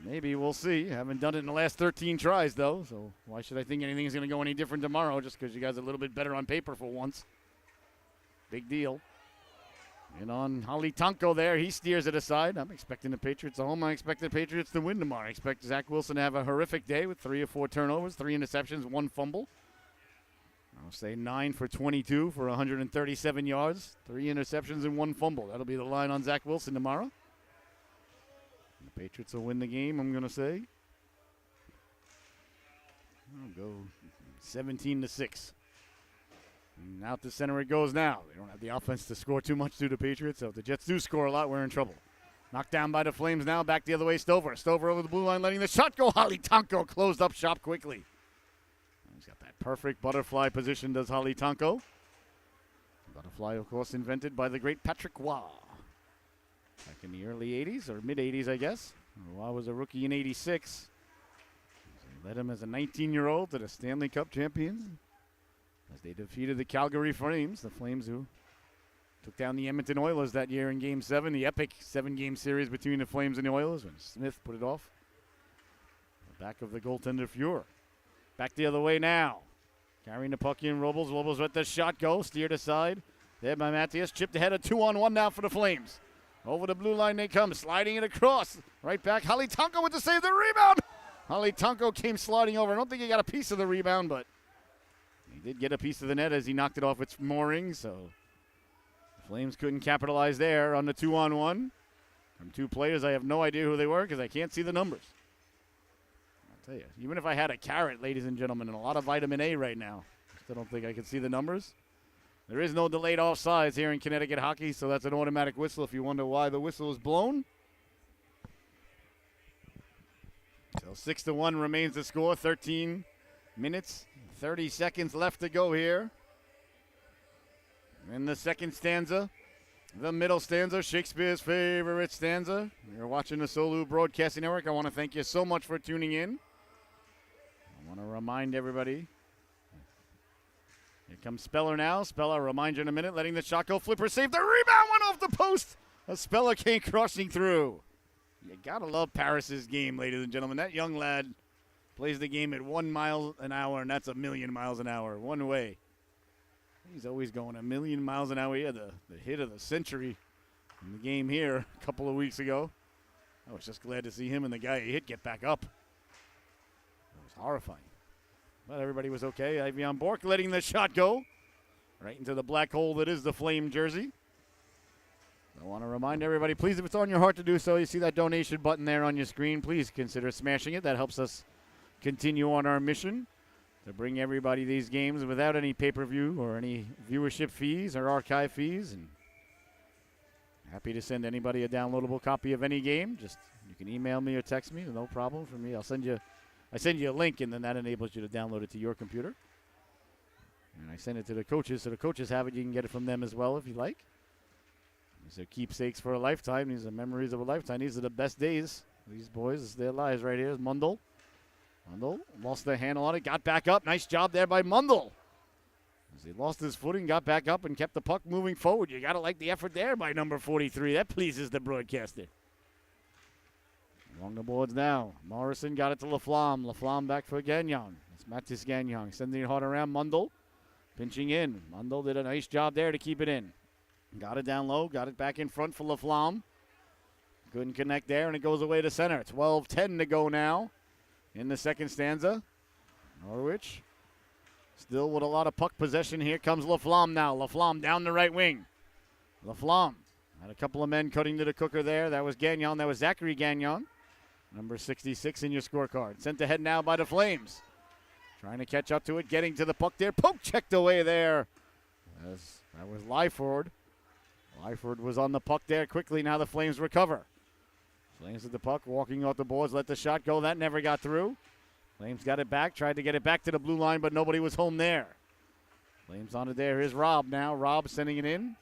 Maybe, we'll see. Haven't done it in the last 13 tries, though, so why should I think anything is going to go any different tomorrow just because you guys are a little bit better on paper for once. Big deal. And on Holly Tonko there, he steers it aside. I'm expecting the Patriots at home. I expect the Patriots to win tomorrow. I expect Zach Wilson to have a horrific day with 3 or 4 turnovers, 3 interceptions, 1 fumble. I'll say 9 for 22 for 137 yards, 3 interceptions, and 1 fumble. That'll be the line on Zach Wilson tomorrow. The Patriots will win the game, I'm going to say. I'll go 17-6. And out the center it goes now. They don't have the offense to score too much to the Patriots, so if the Jets do score a lot, we're in trouble. Knocked down by the Flames now, back the other way, Stover. Stover over the blue line, letting the shot go. Holly Tonko closed up shop quickly. He's got that perfect butterfly position, does Holly Tonko. Butterfly, of course, invented by the great Patrick Waugh. Back in the early 80s, or mid-80s, I guess. Waugh was a rookie in 86. They led him as a 19-year-old to the Stanley Cup champions as they defeated the Calgary Flames, the Flames who took down the Edmonton Oilers that year in Game 7, the epic 7-game series between the Flames and the Oilers when Smith put it off the back of the goaltender Fuhrer. Back the other way now. Carrying the puck in, Robles. Robles let the shot go, steered aside. There by Matthias, chipped ahead, a 2-on-1 now for the Flames. Over the blue line they come, sliding it across. Right back, Holly Tonko with the save, the rebound. Holly Tonko came sliding over. I don't think he got a piece of the rebound, but he did get a piece of the net as he knocked it off its mooring, so the Flames couldn't capitalize there on the 2-on-1. From 2 players, I have no idea who they were because I can't see the numbers. I'll tell you, even if I had a carrot, ladies and gentlemen, and a lot of vitamin A right now, I still don't think I could see the numbers. There is no delayed offsides here in Connecticut hockey, so that's an automatic whistle if you wonder why the whistle is blown. So 6-1 remains the score, 13 minutes, 30 seconds left to go here. In the second stanza, the middle stanza, Shakespeare's favorite stanza. You're watching the Solu Broadcasting Network. I want to thank you so much for tuning in. I want to remind everybody. Here comes Speller now. Speller, remind you in a minute, letting the shot go. Flipper save. The rebound went off the post. A Speller came crushing through. You got to love Paris's game, ladies and gentlemen. That young lad plays the game at 1 mile an hour, and that's a million miles an hour, one way. He's always going a million miles an hour. He had the hit of the century in the game here a couple of weeks ago. I was just glad to see him and the guy he hit get back up. It was horrifying. But everybody was okay. Avion Bork letting the shot go right into the black hole that is the Flame jersey. I want to remind everybody, please, if it's on your heart to do so, you see that donation button there on your screen. Please consider smashing it. That helps us continue on our mission to bring everybody these games without any pay-per-view or any viewership fees or archive fees. And happy to send anybody a downloadable copy of any game. Just you can email me or text me, no problem for me. I send you a link, and then that enables you to download it to your computer. And I send it to the coaches, so the coaches have it. You can get it from them as well if you like. These are keepsakes for a lifetime. These are memories of a lifetime. These are the best days. These boys, it's their lives right here. Mundell. Mundell lost the handle on it, got back up. Nice job there by Mundell. As he lost his footing, got back up and kept the puck moving forward. You got to like the effort there by number 43. That pleases the broadcaster. Along the boards now. Morrison got it to Laflamme. Laflamme back for Gagnon. It's Mathis Gagnon sending it hard around Mundell. Pinching in. Mundell did a nice job there to keep it in. Got it down low. Got it back in front for Laflamme. Couldn't connect there, and it goes away to center. 12-10 to go now in the second stanza. Norwich still with a lot of puck possession. Here comes Laflamme now. Laflamme down the right wing. Laflamme had a couple of men cutting to the cooker there. That was Gagnon. That was Zachary Gagnon. Number 66 in your scorecard. Sent ahead now by the Flames. Trying to catch up to it. Getting to the puck there. Poke checked away there. That was Lyford. Lyford was on the puck there quickly. Now the Flames recover. Flames with the puck. Walking off the boards. Let the shot go. That never got through. Flames got it back. Tried to get it back to the blue line, but nobody was home there. Flames on it there. Here's Rob now. Rob sending it in.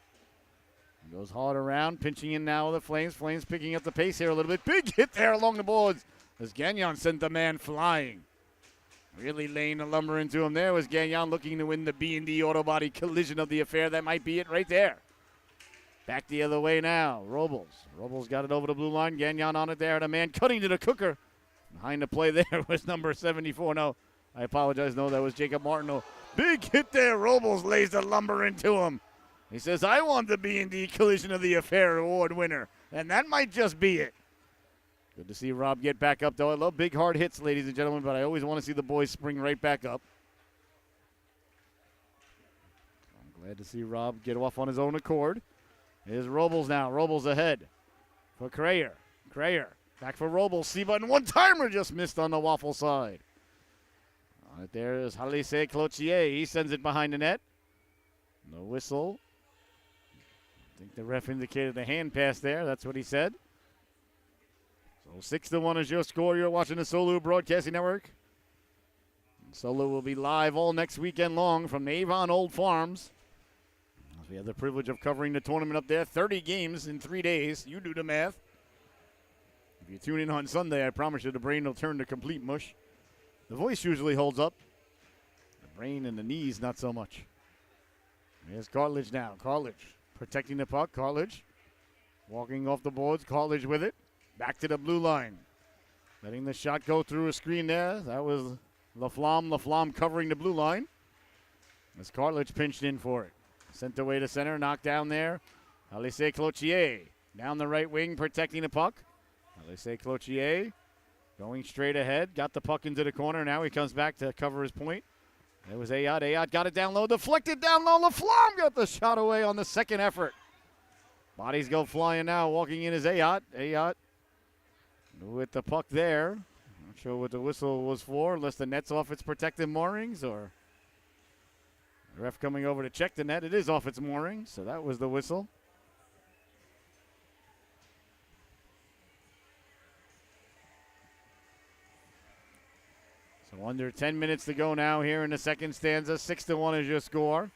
Goes hard around, pinching in now with the Flames. Flames picking up the pace here a little bit. Big hit there along the boards as Gagnon sent the man flying. Really laying the lumber into him there was Gagnon looking to win the B&D Auto Body collision of the affair. That might be it right there. Back the other way now. Robles. Robles got it over the blue line. Gagnon on it there. And a man cutting to the cooker. Behind the play there was number 74. No, I apologize. No, that was Jacob Martineau. Big hit there. Robles lays the lumber into him. He says, I want the B&D Collision of the Affair award winner. And that might just be it. Good to see Rob get back up, though. I love big, hard hits, ladies and gentlemen, but I always want to see the boys spring right back up. I'm glad to see Rob get off on his own accord. Here's Robles now. Robles ahead for Crayer. Crayer back for Robles. C-button one-timer just missed on the waffle side. On it there is Halise Cloutier. He sends it behind the net. No whistle. I think the ref indicated the hand pass there. That's what he said. So 6-1 is your score. You're watching the Solu Broadcasting Network. And Solu will be live all next weekend long from the Avon Old Farms. We have the privilege of covering the tournament up there. 30 games in 3 days. You do the math. If you tune in on Sunday, I promise you the brain will turn to complete mush. The voice usually holds up. The brain and the knees, not so much. Here's Cartledge now. Cartledge protecting the puck. Cartledge walking off the boards. Cartledge with it. Back to the blue line. Letting the shot go through a screen there. That was Laflamme. Laflamme covering the blue line. As Cartledge pinched in for it. Sent away to center. Knocked down there. Halise Cloutier down the right wing protecting the puck. Halise Cloutier going straight ahead. Got the puck into the corner. Now he comes back to cover his point. There was Ayot. Ayot got it down low. Deflected down low. Laflamme got the shot away on the second effort. Bodies go flying now. Walking in is Ayot. Ayot with the puck there. Not sure what the whistle was for, unless the net's off its protective moorings or the ref coming over to check the net. It is off its moorings, so that was the whistle. So under 10 minutes to go now here in the second stanza. 6-1 is your score.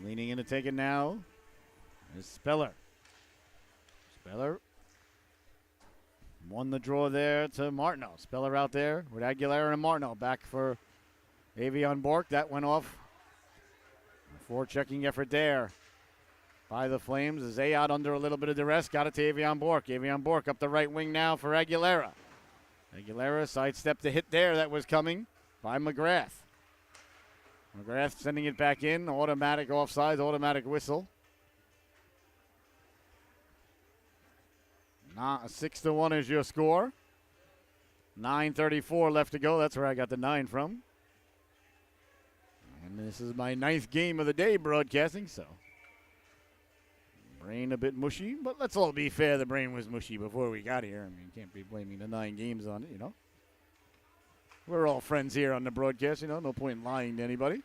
Leaning in to take it now is Speller. Speller won the draw there to Martineau. Speller out there with Aguilera and Martineau. Back for Avion Bork. That went off. A forechecking effort there by the Flames. As Ayot under a little bit of duress. Got it to Avion Bork. Avion Bork up the right wing now for Aguilera. Aguilera sidestepped the hit there that was coming by McGrath. McGrath sending it back in. Automatic offsides, automatic whistle. 6-1 is your score. 9:34 left to go. That's where I got the 9 from. And this is my 9th game of the day broadcasting, so brain a bit mushy, but let's all be fair. The brain was mushy before we got here. I mean, can't be blaming the 9 games on it, you know. We're all friends here on the broadcast, you know. No point in lying to anybody.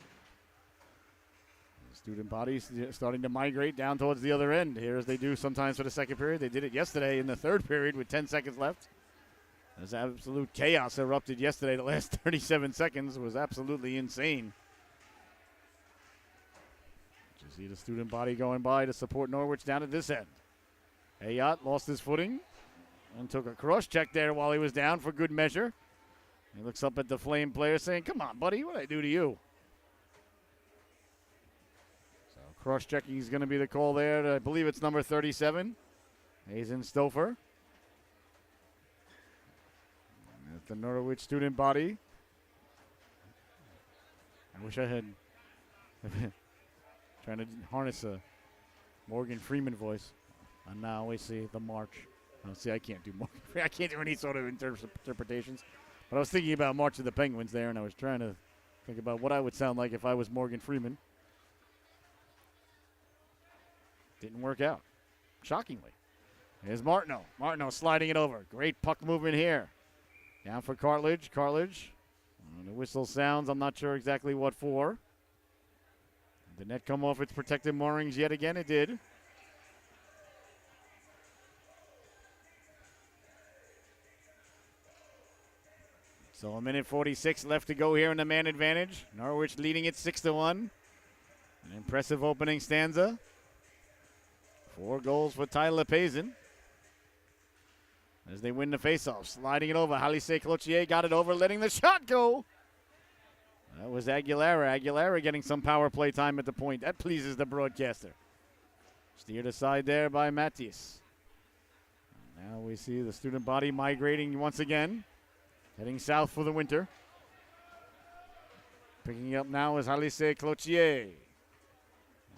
The student body's starting to migrate down towards the other end here, as they do sometimes for the second period. They did it yesterday in the third period with 10 seconds left. There's absolute chaos erupted yesterday. The last 37 seconds was absolutely insane. You see the student body going by to support Norwich down at this end. Ayotte lost his footing and took a cross check there while he was down for good measure. He looks up at the Flame player saying, "Come on, buddy, what did I do to you?" So cross checking is going to be the call there. I believe it's number 37, Hazen Stouffer. At the Norwich student body. I wish I had trying to harness a Morgan Freeman voice. And now we see the march. See, I can't do Morgan Freeman. I can't do any sort of interpretations. But I was thinking about March of the Penguins there, and I was trying to think about what I would sound like if I was Morgan Freeman. Didn't work out, shockingly. Here's Martineau. Martineau sliding it over. Great puck movement here. Down for Cartledge. Cartledge. The whistle sounds. I'm not sure exactly what for. Did the net come off its protected moorings yet again? It did. So a minute 46 left to go here in the man advantage. Norwich leading it 6-1. An impressive opening stanza. 4 goals for Tyler Pazin. As they win the faceoff, sliding it over. Halise Cloutier got it over, letting the shot go. That was Aguilera. Aguilera getting some power play time at the point. That pleases the broadcaster. Steered aside there by Mattis. Now we see the student body migrating once again. Heading south for the winter. Picking up now is Halise Cloutier.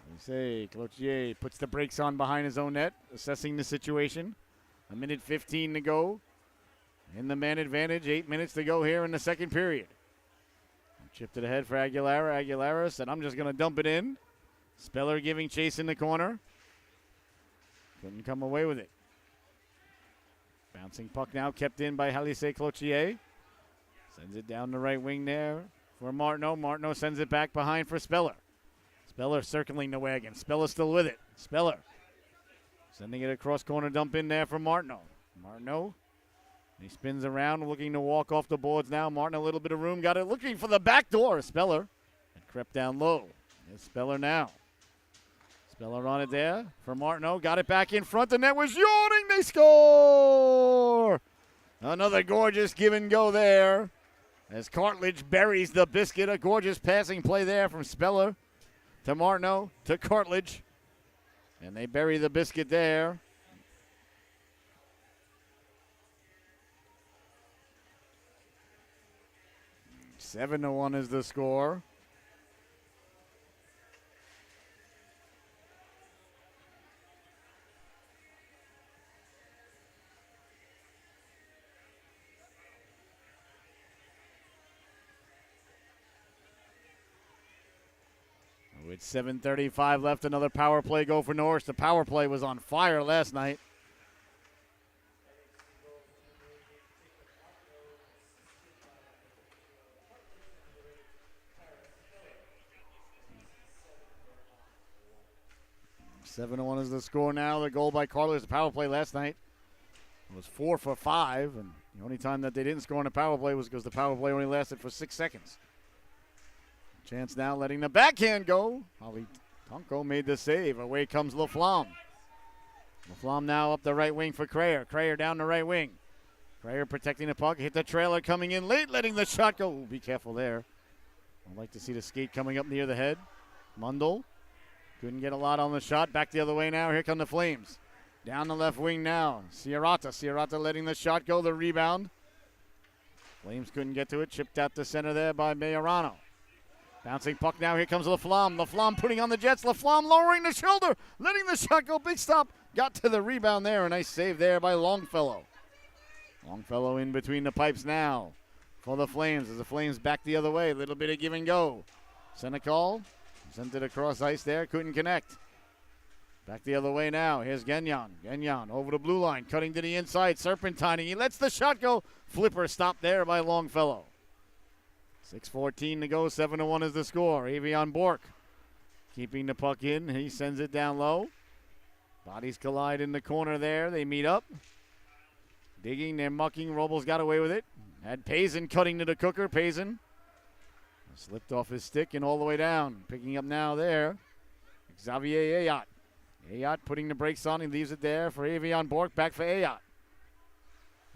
Halise Cloutier puts the brakes on behind his own net, assessing the situation. A minute 15 to go in the man advantage. 8 minutes to go here in the second period. Chipped it ahead for Aguilera. Aguilera said, "I'm just going to dump it in." Speller giving chase in the corner. Couldn't come away with it. Bouncing puck now kept in by Halise Cloutier. Sends it down the right wing there for Martineau. Martineau sends it back behind for Speller. Speller circling the wagon. Speller still with it. Speller sending it across corner, dump in there for Martineau. Martineau, he spins around, looking to walk off the boards now. Martineau, a little bit of room, got it, looking for the back door. Speller, it crept down low. It's Speller now. Speller on it there for Martineau, got it back in front. The net was yawning, they score! Another gorgeous give and go there as Cartledge buries the biscuit. A gorgeous passing play there from Speller to Martineau to Cartledge. And they bury the biscuit there. Seven to 1 is the score. With 7:35 left, another power play go for Norwich. The power play was on fire last night. Seven to 1 is the score now. The goal by Carlos. The power play last night was 4 for 5, and the only time that they didn't score on a power play was because the power play only lasted for 6 seconds. Chance now letting the backhand go. Holly Tonko made the save. Away comes Laflamme. Laflamme now up the right wing for Crayer. Crayer down the right wing. Crayer protecting the puck. Hit the trailer coming in late, letting the shot go. Ooh, be careful there. I'd like to see the skate coming up near the head. Mundell couldn't get a lot on the shot. Back the other way now. Here come the Flames. Down the left wing now. Ciarrata. Ciarrata letting the shot go. The rebound. Flames couldn't get to it. Chipped out the center there by Majorano. Bouncing puck now. Here comes Laflamme. Laflamme putting on the Jets. Laflamme lowering the shoulder. Letting the shot go. Big stop. Got to the rebound there. A nice save there by Longfellow. Longfellow in between the pipes now for the Flames as the Flames back the other way. A little bit of give and go. Senecal sent it across ice there. Couldn't connect. Back the other way now. Here's Gagnon. Gagnon over the blue line. Cutting to the inside. Serpentining. He lets the shot go. Flipper stopped there by Longfellow. 6:14 to go. 7-1 is the score. Avion Bork keeping the puck in. He sends it down low. Bodies collide in the corner there. They meet up. Digging, they're mucking. Robles got away with it. Had Payson cutting to the cooker. Payson slipped off his stick and all the way down. Picking up now there. Xavier Ayot. Ayot putting the brakes on. He leaves it there for Avion Bork. Back for Ayot.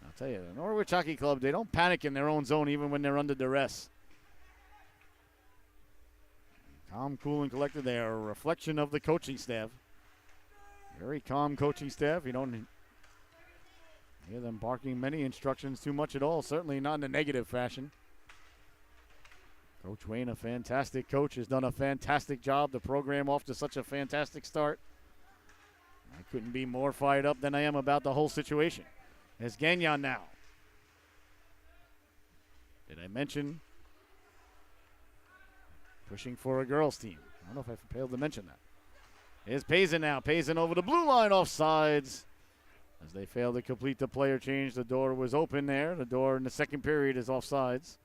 I'll tell you, the Norwich Hockey Club, they don't panic in their own zone even when they're under duress. Calm, cool, and collected. They are a reflection of the coaching staff. Very calm coaching staff. You don't hear them barking many instructions too much at all. Certainly not in a negative fashion. Coach Wayne, a fantastic coach, has done a fantastic job. The program off to such a fantastic start. I couldn't be more fired up than I am about the whole situation. There's Gagnon now. Did I mention pushing for a girls' team? I don't know if I failed to mention that. Here's Payson now. Payson over the blue line offsides. As they fail to complete the player change, the door was open there. The door in the second period is offsides.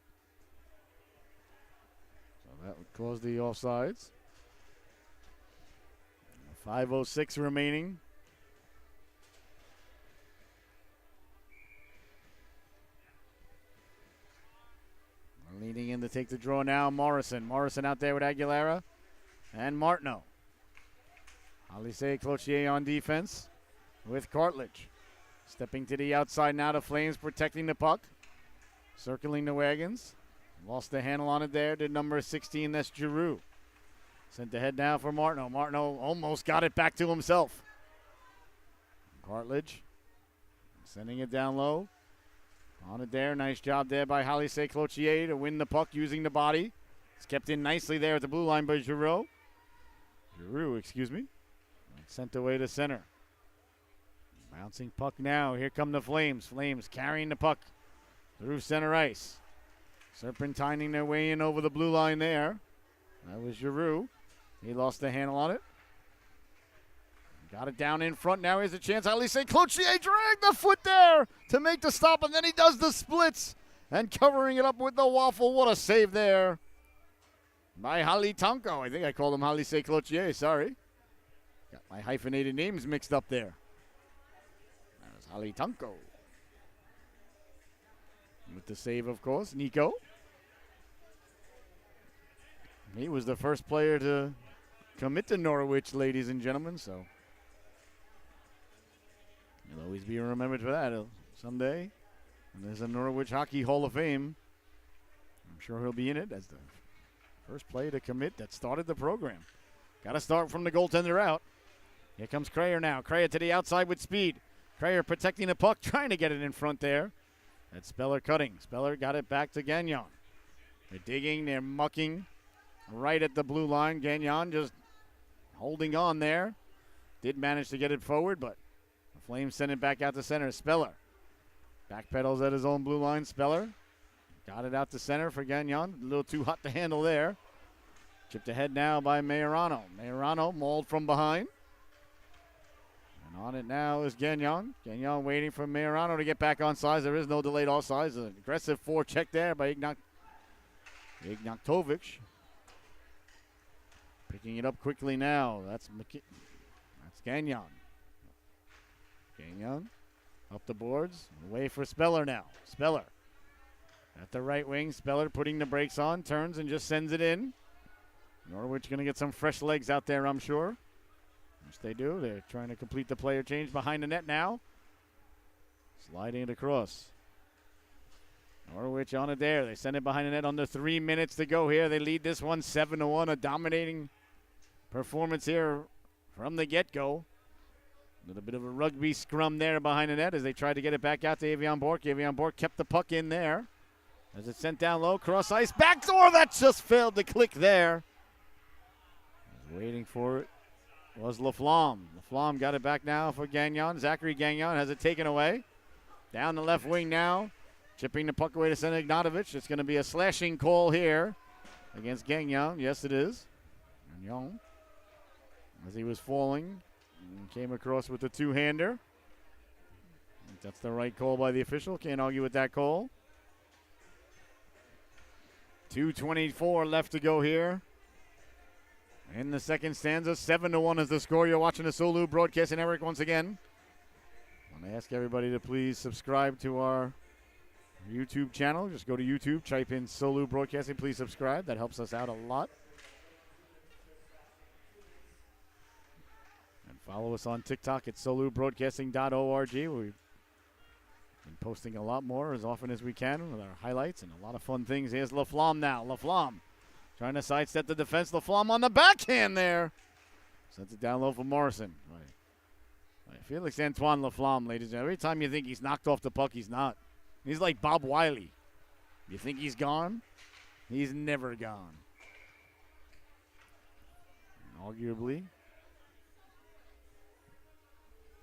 So that would cause the offsides. 5:06 remaining. Leading in to take the draw now, Morrison. Morrison out there with Aguilera and Martineau. Alise Cloutier on defense with Cartledge. Stepping to the outside now, the Flames protecting the puck. Circling the wagons. Lost the handle on it there to number 16, that's Giroux. Sent ahead now for Martineau. Martineau almost got it back to himself. Cartledge sending it down low. On it there, nice job there by Alise Cloutier to win the puck using the body. It's kept in nicely there at the blue line by Giroux. Sent away to center. Bouncing puck now. Here come the Flames. Flames carrying the puck through center ice. Serpentining their way in over the blue line there. That was Giroux. He lost the handle on it. Got it down in front. Now here's a chance. Alise Cloutier dragged the foot there to make the stop, and then he does the splits and covering it up with the waffle. What a save there by Hali Tanko. I think I called him Alise Cloutier. Sorry. Got my hyphenated names mixed up there. That was Hali Tanko. With the save, of course, Nico. He was the first player to commit to Norwich, ladies and gentlemen, so he'll always be remembered for that. Someday, when there's a Norwich Hockey Hall of Fame, I'm sure he'll be in it as the first player to commit that started the program. Got to start from the goaltender out. Here comes Crayer now. Crayer to the outside with speed. Crayer protecting the puck, trying to get it in front there. That's Speller cutting. Speller got it back to Gagnon. They're digging, they're mucking right at the blue line. Gagnon just holding on there. Did manage to get it forward, but the Flames send it back out to center. Speller backpedals at his own blue line. Speller got it out to center for Gagnon. A little too hot to handle there. Chipped ahead now by Majorano. Majorano mauled from behind. And on it now is Gagnon. Gagnon waiting for Majorano to get back on sides. There is no delayed offsides. An aggressive forecheck there by Ignatovic. Picking it up quickly now. That's Gagnon. Gagnon up the boards. Away for Speller now. Speller at the right wing. Speller putting the brakes on. Turns and just sends it in. Norwich going to get some fresh legs out there, I'm sure. Which they do. They're trying to complete the player change behind the net now. Sliding it across. Norwich on it there. They send it behind the net under 3 minutes to go here. They lead this one 7-1. A dominating performance here from the get-go. A little bit of a rugby scrum there behind the net as they tried to get it back out to Avion Bork. Avion Bork kept the puck in there. As it's sent down low, cross ice, backdoor, that just failed to click there. Was waiting for it. Was Laflamme. Laflamme got it back now for Gagnon. Zachary Gagnon has it taken away. Down the left wing now. Chipping the puck away to center Ignatovich. It's going to be a slashing call here against Gagnon. Yes, it is. Gagnon, as he was falling, came across with the two-hander. That's the right call by the official. Can't argue with that call. 2:24 left to go here in the second stanza. 7-1 is the score. You're watching the Solu Broadcasting Network once again. I want to ask everybody to please subscribe to our YouTube channel. Just go to YouTube, type in Solu Broadcasting. Please subscribe. That helps us out a lot. And follow us on TikTok at solubroadcasting.org. We've been posting a lot more as often as we can with our highlights and a lot of fun things. Here's Laflamme now. Laflamme trying to sidestep the defense. Laflamme on the backhand there. Sends it down low for Morrison. Right. Felix Antoine Laflamme, ladies and gentlemen. Every time you think he's knocked off the puck, he's not. He's like Bob Wiley. You think he's gone? He's never gone. And arguably,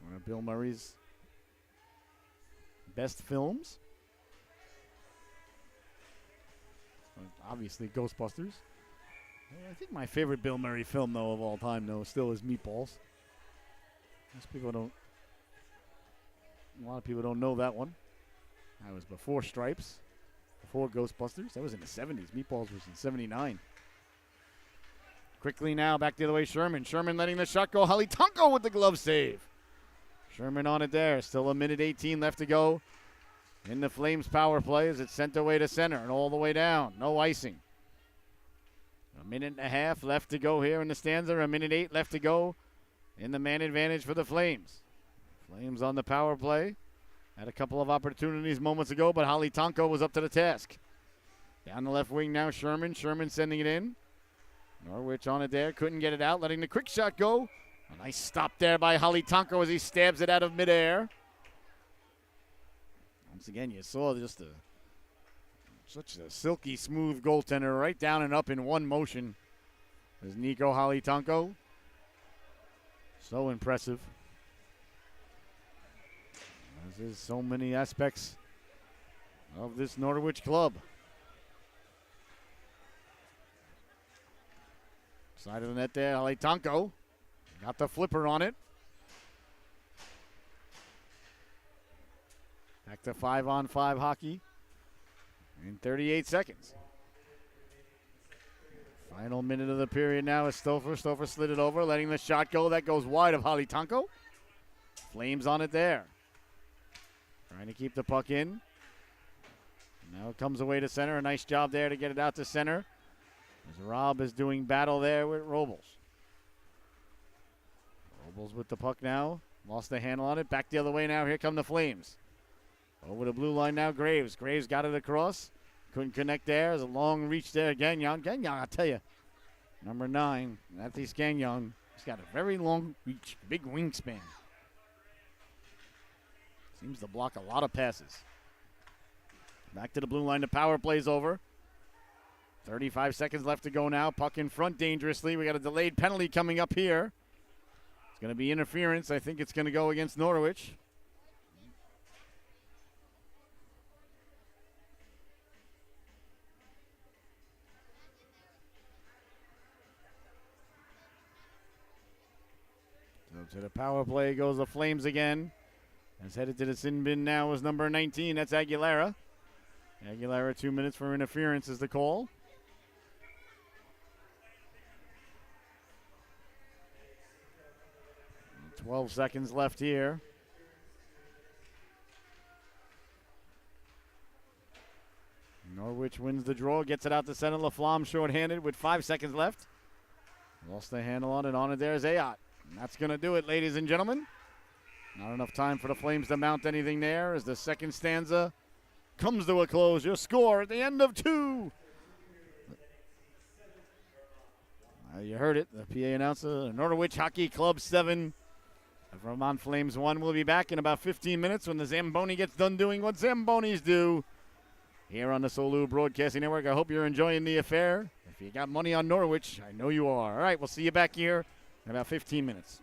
one of Bill Murray's best films. Obviously, Ghostbusters. I think my favorite Bill Murray film, though, of all time, though, still is Meatballs. A lot of people don't know that one. That was before Stripes, before Ghostbusters. That was in the 70s. Meatballs was in 79. Quickly now, back the other way, Sherman. Sherman letting the shot go. Halitanko with the glove save. Sherman on it there. Still a minute 18 left to go in the Flames power play as it's sent away to center and all the way down. No icing. A minute and a half left to go here in the stanza. A minute 8 left to go in the man advantage for the Flames. Flames on the power play. Had a couple of opportunities moments ago, but Halitanko was up to the task. Down the left wing now, Sherman. Sherman sending it in. Norwich on it there. Couldn't get it out. Letting the quick shot go. A nice stop there by Halitanko as he stabs it out of midair. Once again, you saw just such a silky smooth goaltender right down and up in one motion. There's Nico Halitanko. So impressive. As is so many aspects of this Norwich club. Side of the net there, Halitanko. Got the flipper on it. Back to 5-on-5 hockey in 38 seconds. Final minute of the period now is Stouffer. Stouffer slid it over, letting the shot go. That goes wide of Halitanko. Flames on it there. Trying to keep the puck in. Now it comes away to center. A nice job there to get it out to center. As Rob is doing battle there with Robles. Robles with the puck now. Lost the handle on it. Back the other way now. Here come the Flames. Over the blue line now, Graves. Graves got it across. Couldn't connect there. There's a long reach there. Gagnon, I'll tell you. Number 9, Matthijs Gagnon. He's got a very long reach. Big wingspan. Seems to block a lot of passes. Back to the blue line. The power play's over. 35 seconds left to go now. Puck in front dangerously. We got a delayed penalty coming up here. It's going to be interference. I think it's going to go against Norwich. So to the power play goes the Flames again. As headed to the sin bin now is number 19. That's Aguilera. Aguilera, 2 minutes for interference is the call. 12 seconds left here. Norwich wins the draw, gets it out to center. Laflamme shorthanded with 5 seconds left. Lost the handle on it. On it there's Ayotte. And that's going to do it, ladies and gentlemen. Not enough time for the Flames to mount anything there as the second stanza comes to a close. Your score at the end of 2. You heard it. The PA announcer, Norwich Hockey Club 7. Vermont Flames 1. We'll be back in about 15 minutes when the Zamboni gets done doing what Zambonis do. here on the Solu Broadcasting Network. I hope you're enjoying the affair. If you got money on Norwich, I know you are. All right, we'll see you back here in about 15 minutes.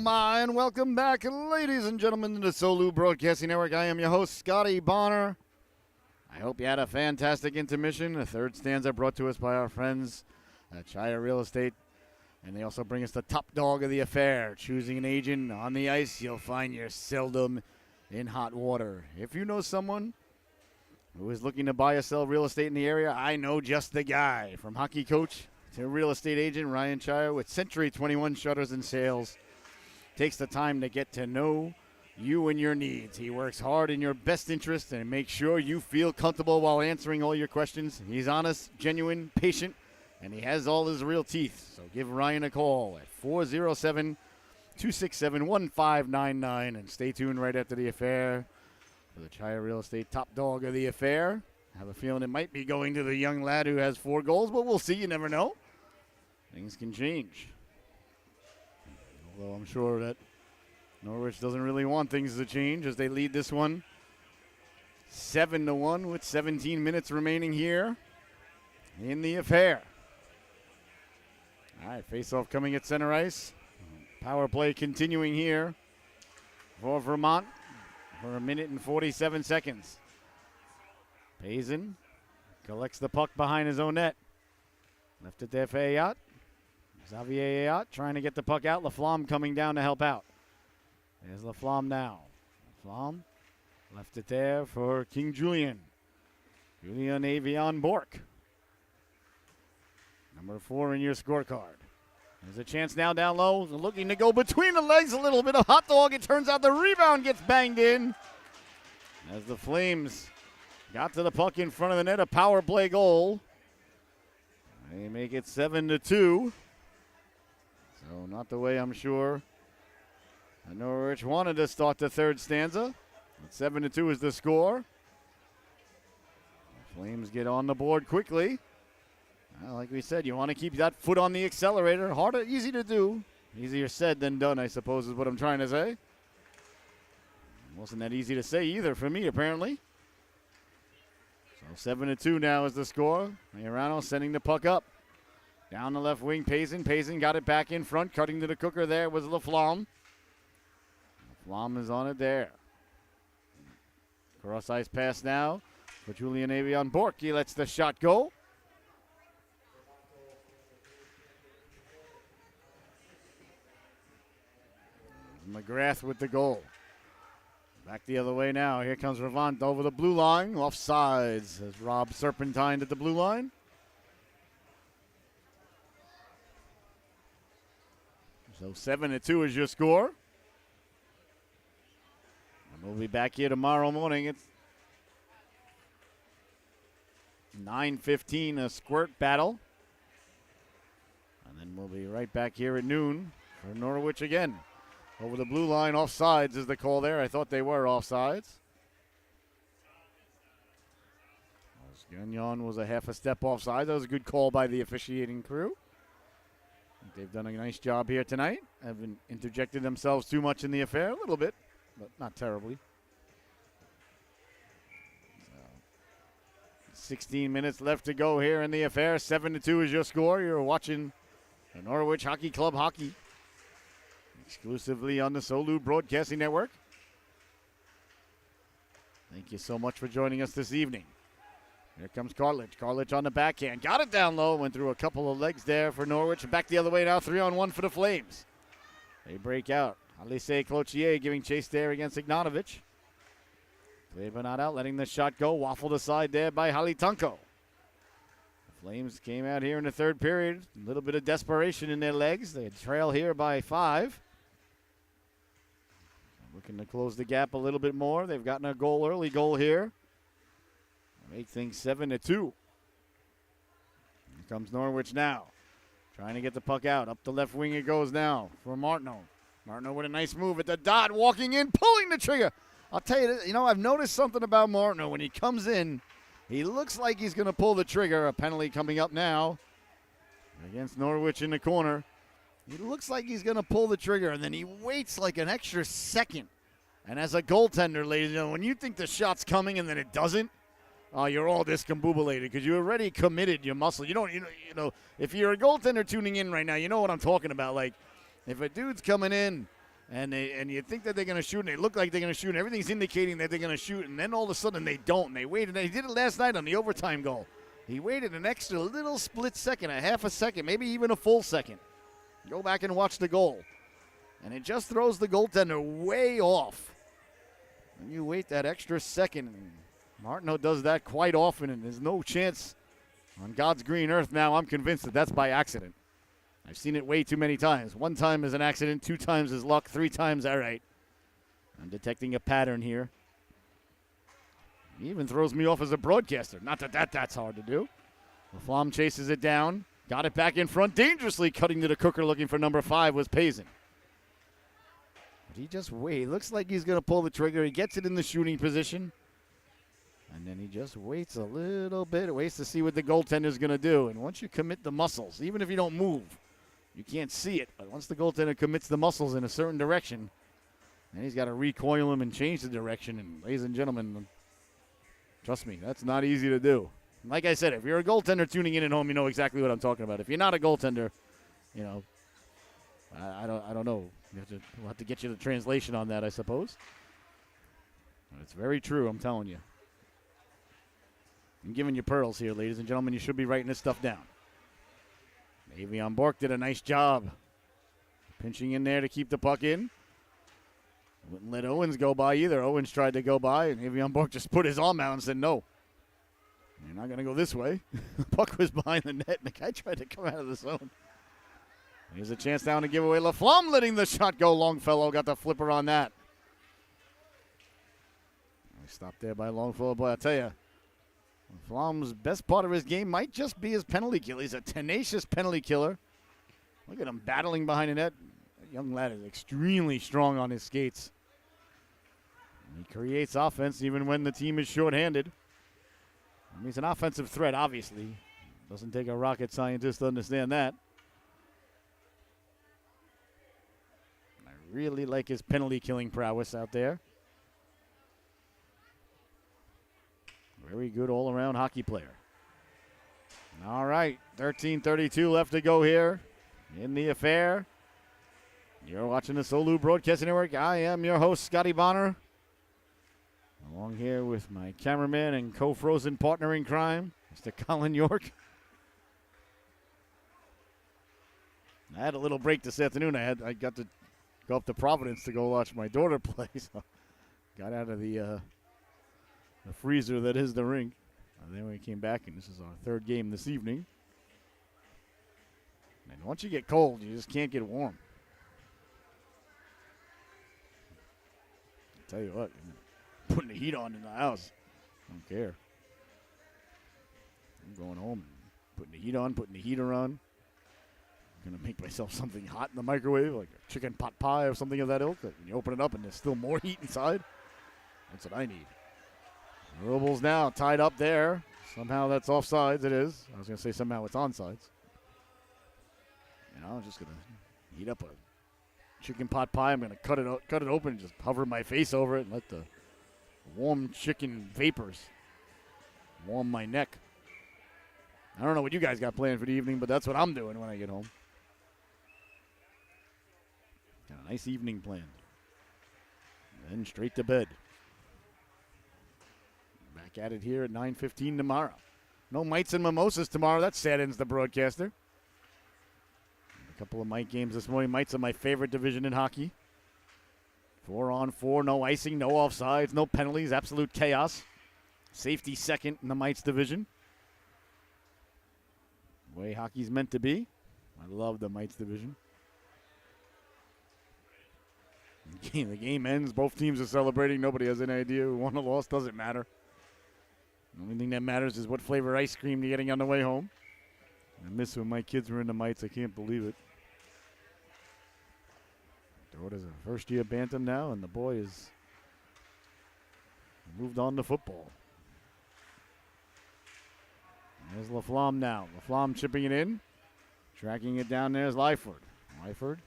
my, and welcome back, ladies and gentlemen, to the Solu Broadcasting Network. I am your host, Scotty Bonner. I hope you had a fantastic intermission. The third stanza brought to us by our friends at Chaya Real Estate. And they also bring us the top dog of the affair. Choosing an agent on the ice, you'll find you're seldom in hot water. If you know someone who is looking to buy or sell real estate in the area, I know just the guy. From hockey coach to real estate agent, Ryan Chaya with Century 21 Shutters and Sales takes the time to get to know you and your needs. He works hard in your best interest and makes sure you feel comfortable while answering all your questions. He's honest, genuine, patient, and he has all his real teeth. So give Ryan a call at 407-267-1599 and stay tuned right after the affair for the Chaya Real Estate top dog of the affair. I have a feeling it might be going to the young lad who has 4 goals, but we'll see. You never know. Things can change. Although I'm sure that Norwich doesn't really want things to change as they lead this one 7-1 with 17 minutes remaining here in the affair. All right, face-off coming at center ice. Power play continuing here for Vermont for 1 minute and 47 seconds. Payson collects the puck behind his own net. Left it there for Ayat. Xavier Ayat trying to get the puck out. Laflamme coming down to help out. There's Laflamme now. Laflamme left it there for King Julian. Julian Avion Bork. Number 4 in your scorecard. There's a chance now down low. Looking to go between the legs. A little bit of hot dog. It turns out the rebound gets banged in. As the Flames got to the puck in front of the net. A power play goal. They make it 7-2. So not the way I'm sure Norwich wanted to start the third stanza. 7-2 is the score. The Flames get on the board quickly. Like we said, you want to keep that foot on the accelerator. Easy to do. Easier said than done, I suppose, is what I'm trying to say. It wasn't that easy to say either for me, apparently. So 7-2 now is the score. Majorano sending the puck up. Down the left wing, Payson. Payson got it back in front. Cutting to the cooker there was Laflamme. Laflamme is on it there. Cross ice pass now for Julian Avion Bork. He lets the shot go. McGrath with the goal. Back the other way now. Here comes Ravant over the blue line. Offsides as Rob Serpentine at the blue line. So 7-2 is your score. And we'll be back here tomorrow morning. It's 9:15, a squirt battle. And then we'll be right back here at noon for Norwich again. Over the blue line, offsides is the call there. I thought they were offsides. Gagnon was a half a step offside. That was a good call by the officiating crew. They've done a nice job here tonight. Haven't interjected themselves too much in the affair. A little bit, but not terribly. 16 minutes left to go here in the affair. 7-2 is your score. You're watching the Norwich Hockey Club hockey exclusively on the Solu Broadcasting Network. Thank you so much for joining us this evening. Here comes Cartledge. Cartledge on the backhand. Got it down low. Went through a couple of legs there for Norwich. Back the other way now. 3-on-1 for the Flames. They break out. Alise Cloutier giving chase there against Ignatovich. Played but not out. Letting the shot go. Waffled aside there by Halitanko. The Flames came out here in the third period. A little bit of desperation in their legs. They trail here by 5. Looking to close the gap a little bit more. They've gotten a early goal here. Make things 7-2. Here comes Norwich now. Trying to get the puck out. Up the left wing it goes now for Martineau. Martineau with a nice move at the dot. Walking in, pulling the trigger. I'll tell you, I've noticed something about Martineau. When he comes in, he looks like he's going to pull the trigger. A penalty coming up now against Norwich in the corner. He looks like he's going to pull the trigger, and then he waits like an extra second. And as a goaltender, ladies and gentlemen, when you think the shot's coming and then it doesn't, you're all discombobulated because you already committed your muscle. You if you're a goaltender tuning in right now, you know what I'm talking about. Like, if a dude's coming in And you think that they're going to shoot, and they look like they're going to shoot, and everything's indicating that they're going to shoot, and then all of a sudden they don't, and they wait. And he did it last night on the overtime goal. He waited an extra little split second, a half a second, maybe even a full second. Go back and watch the goal. And it just throws the goaltender way off. And you wait that extra second, and Martineau does that quite often, and there's no chance on God's green earth now. I'm convinced that that's by accident. I've seen it way too many times. 1 time is an accident, 2 times is luck, 3 times, all right. I'm detecting a pattern here. He even throws me off as a broadcaster. Not that that's hard to do. Laflamme chases it down. Got it back in front. Dangerously cutting to the cooker looking for number 5 was Pazin. But he just waits. Looks like he's going to pull the trigger. He gets it in the shooting position. And then he just waits a little bit. Waits to see what the goaltender's going to do. And once you commit the muscles, even if you don't move, you can't see it. But once the goaltender commits the muscles in a certain direction, then he's got to recoil him and change the direction. And ladies and gentlemen, trust me, that's not easy to do. Like I said, if you're a goaltender tuning in at home, you know exactly what I'm talking about. If you're not a goaltender, you know, I don't know. We'll have to get you the translation on that, I suppose. But it's very true, I'm telling you. I'm giving you pearls here, ladies and gentlemen. You should be writing this stuff down. Avion Bork did a nice job pinching in there to keep the puck in. Wouldn't let Owens go by either. Owens tried to go by, and Avion Bork just put his arm out and said, no. You're not going to go this way. The puck was behind the net, and the guy tried to come out of the zone. Here's a chance down to give away. Laflamme letting the shot go. Longfellow got the flipper on that. Stopped there by Longfellow. Boy, I'll tell you, Laflamme's best part of his game might just be his penalty kill. He's a tenacious penalty killer. Look at him battling behind the net. That young lad is extremely strong on his skates. And he creates offense even when the team is shorthanded. I mean, he's an offensive threat, obviously. Doesn't take a rocket scientist to understand that. I really like his penalty killing prowess out there. Very good all-around hockey player. All right, 13:32 left to go here in the affair. You're watching the Solu Broadcasting Network. I am your host, Scotty Bonner. Along here with my cameraman and co-frozen partner in crime, Mr. Colin York. I had a little break this afternoon. I got to go up to Providence to go watch my daughter play. So got out of the freezer that is the rink. And then we came back, and this is our 3rd game this evening. And once you get cold, you just can't get warm. I'll tell you what, putting the heat on in the house, I don't care. I'm going home, putting the heat on, putting the heater on. I'm going to make myself something hot in the microwave, like a chicken pot pie or something of that ilk. When you open it up and there's still more heat inside, that's what I need. Robles now tied up there. Somehow that's offsides. It is. I was going to say somehow it's onsides. And I'm just going to heat up a chicken pot pie. I'm going to cut it open and just hover my face over it and let the warm chicken vapors warm my neck. I don't know what you guys got planned for the evening, but that's what I'm doing when I get home. Got a nice evening planned. And then straight to bed. Back at it here at 9:15 tomorrow. No mites and mimosas tomorrow. That saddens the broadcaster. A couple of mite games this morning. Mites are my favorite division in hockey. 4-on-4, no icing, no offsides, no penalties, absolute chaos. Safety second in the mites division. The way hockey's meant to be. I love the mites division. The game ends. Both teams are celebrating. Nobody has any idea who won or lost. Doesn't matter. The only thing that matters is what flavor ice cream you're getting on the way home. I miss when my kids were in the mites. I can't believe it. Daughter's a first-year bantam now, and the boy is moved on to football. There's Laflamme now. Laflamme chipping it in. Tracking it down there is Lyford. Lyford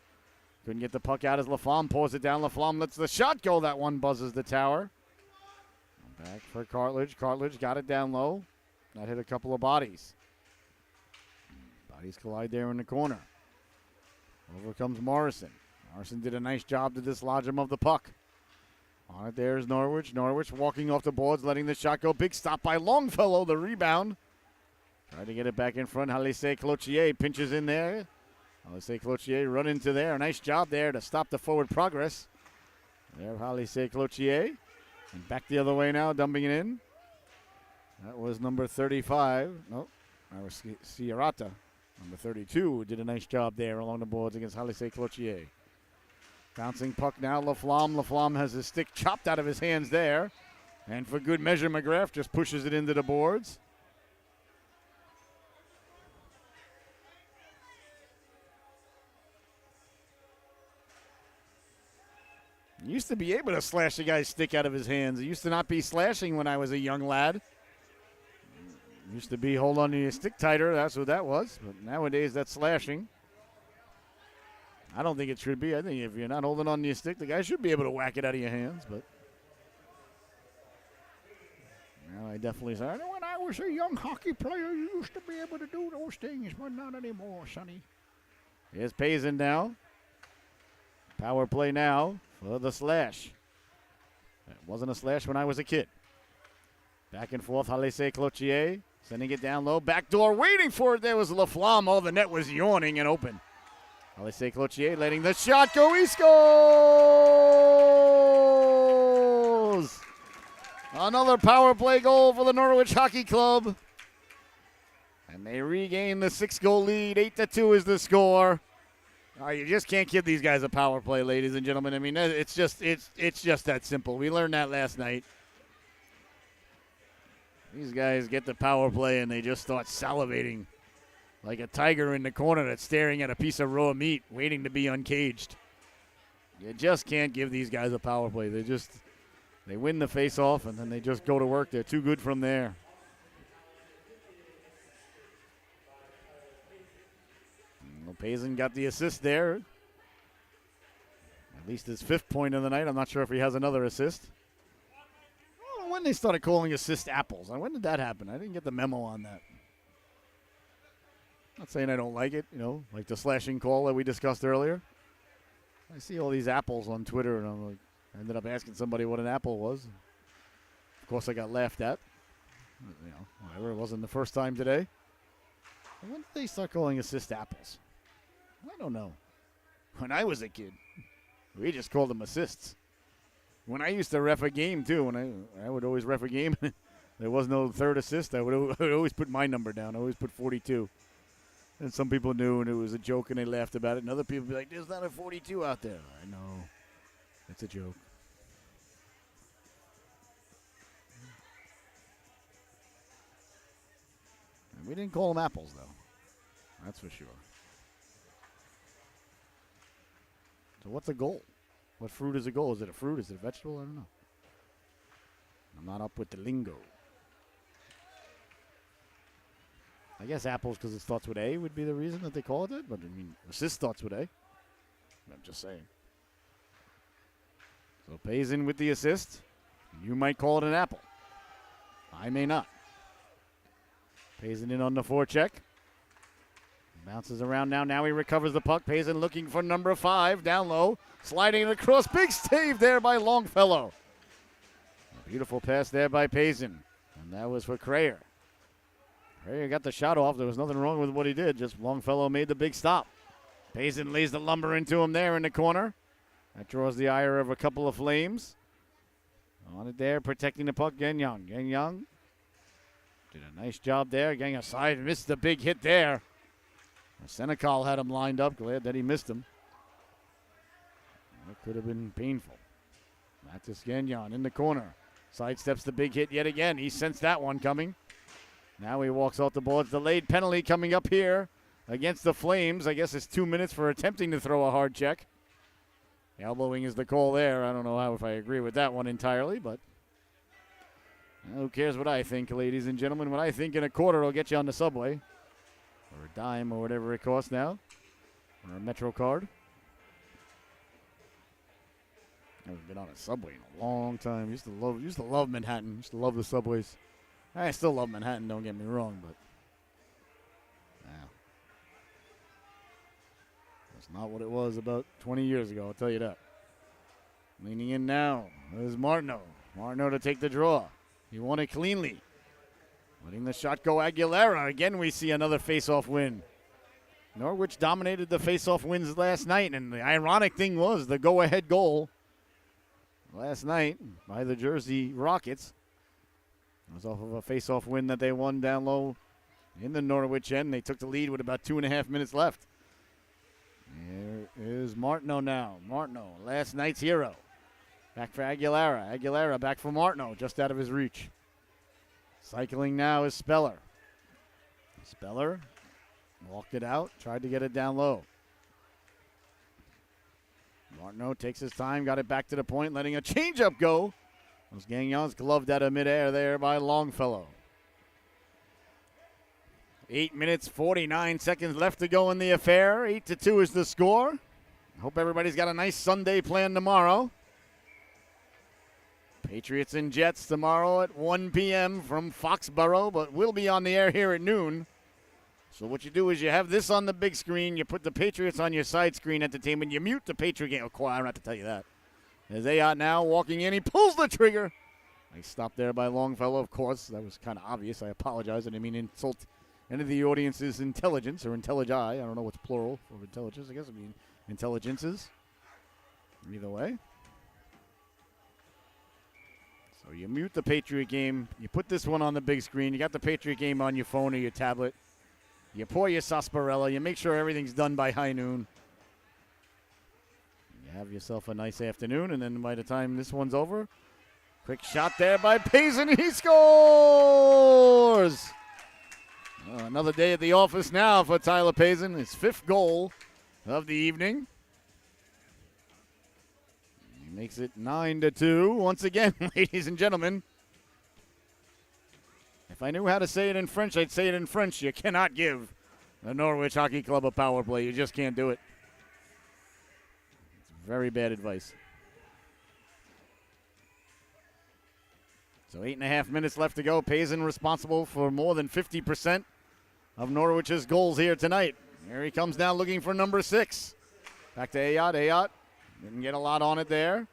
couldn't get the puck out as Laflamme pours it down. Laflamme lets the shot go. That one buzzes the tower. Back for Cartledge. Cartledge got it down low. That hit a couple of bodies. Bodies collide there in the corner. Over comes Morrison. Larson did a nice job to dislodge him of the puck. On it there is Norwich. Norwich walking off the boards, letting the shot go. Big stop by Longfellow, the rebound. Tried to get it back in front. Halise Cloutier pinches in there. Halise Cloutier run into there. Nice job there to stop the forward progress. There, Halise Cloutier. And back the other way now, dumping it in. That was number 35. Nope, that was Ciarata. Number 32 did a nice job there along the boards against Halise Cloutier. Bouncing puck now, Laflamme. Laflamme has his stick chopped out of his hands there. And for good measure, McGrath just pushes it into the boards. You used to be able to slash a guy's stick out of his hands. It used to not be slashing when I was a young lad. It used to be hold on to your stick tighter. That's what that was. But nowadays, that's slashing. I don't think it should be. I think if you're not holding on to your stick, the guy should be able to whack it out of your hands. But now I definitely say, when I was a young hockey player, you used to be able to do those things, but not anymore, Sonny. Here's Payson now. Power play now for the slash. It wasn't a slash when I was a kid. Back and forth, Halise Cloutier sending it down low. Backdoor waiting for it. There was Laflamme. Oh, the net was yawning and open. Halise Cloutier letting the shot go. He scores! Another power play goal for the Norwich Hockey Club. And they regain the 6-goal lead. 8-2 is the score. Oh, you just can't give these guys a power play, ladies and gentlemen. I mean, it's just that simple. We learned that last night. These guys get the power play and they just start salivating like a tiger in the corner that's staring at a piece of raw meat waiting to be uncaged. You just can't give these guys a power play. They win the face-off and then they just go to work. They're too good from there. Payson got the assist there. At least his 5th point of the night. I'm not sure if he has another assist. I don't know when they started calling assist apples. When did that happen? I didn't get the memo on that. Not saying I don't like it, like the slashing call that we discussed earlier. I see all these apples on Twitter, and I'm like, I ended up asking somebody what an apple was. Of course, I got laughed at. Whatever. It wasn't the first time today. When did they start calling assist apples? I don't know. When I was a kid, we just called them assists. When I used to ref a game, too, when I would always ref a game, there was no third assist. I would always put my number down. I always put 42. And some people knew, and it was a joke, and they laughed about it. And other people would be like, there's not a 42 out there. I know. It's a joke. And we didn't call them apples, though. That's for sure. So what's a goal? What fruit is a goal? Is it a fruit? Is it a vegetable? I don't know. I'm not up with the lingo. I guess apples because it starts with A would be the reason that they call it that. But, I mean, assist starts with A. I'm just saying. So Payson with the assist. You might call it an apple. I may not. Payson in on the forecheck. Bounces around now. Now he recovers the puck. Payson looking for number 5. Down low. Sliding it across. Big save there by Longfellow. A beautiful pass there by Payson. And that was for Crayer. Crayer got the shot off. There was nothing wrong with what he did. Just Longfellow made the big stop. Payson lays the lumber into him there in the corner. That draws the ire of a couple of Flames. On it there, protecting the puck. Gagnon. Gagnon did a nice job there. Getting aside. Missed the big hit there. Senecal had him lined up. Glad that he missed him. That could have been painful. Mathis Gagnon in the corner. Sidesteps the big hit yet again. He sensed that one coming. Now he walks off the boards. Delayed penalty coming up here against the Flames. I guess it's 2 minutes for attempting to throw a hard check. Elbowing is the call there. I don't know if I agree with that one entirely, but who cares what I think, ladies and gentlemen. What I think in a quarter will get you on the subway. Or a dime or whatever it costs now. Or a Metro card. Never been on a subway in a long time. Used to love Manhattan. Used to love the subways. I still love Manhattan, don't get me wrong, but It's not what it was about 20 years ago, I'll tell you that. Leaning in now is Martineau. Martineau to take the draw. He won it cleanly. Letting the shot go Aguilera. Again, we see another face-off win. Norwich dominated the face-off wins last night, and the ironic thing was the go-ahead goal last night by the Jersey Rockets was off of a face-off win that they won down low in the Norwich end. They took the lead with about 2.5 minutes left. Here is Martineau now. Martineau, last night's hero. Back for Aguilera. Aguilera back for Martineau, just out of his reach. Cycling now is Speller. Speller walked it out, tried to get it down low. Martineau takes his time, got it back to the point, letting a changeup go. Was Gagnon's gloved out of midair there by Longfellow. 8 minutes, 49 seconds left to go in the affair. 8-2 is the score. Hope everybody's got a nice Sunday plan tomorrow. Patriots and Jets tomorrow at 1 p.m. from Foxborough, but we'll be on the air here at noon. So what you do is you have this on the big screen, you put the Patriots on your side screen entertainment, you mute the Patriot game. Oh, I don't have to tell you that. There's Ayot now walking in, he pulls the trigger. Nice stop there by Longfellow, of course. That was kind of obvious. I apologize. I didn't mean to insult any of the audience's intelligence or intelligii. I don't know what's plural for intelligence. I guess it means intelligences. Either way. So you mute the Patriot game. You put this one on the big screen. You got the Patriot game on your phone or your tablet. You pour your sarsaparilla. You make sure everything's done by high noon. You have yourself a nice afternoon, and then by the time this one's over, quick shot there by Payson. He scores! Another day at the office now for Tyler Payson. His 5th goal of the evening. He makes it 9-2. Once again, ladies and gentlemen, if I knew how to say it in French, I'd say it in French. You cannot give the Norwich Hockey Club a power play. You just can't do it. It's very bad advice. So 8.5 minutes left to go. Payson responsible for more than 50% of Norwich's goals here tonight. Here he comes now looking for number 6. Back to Ayot. Ayot didn't get a lot on it there.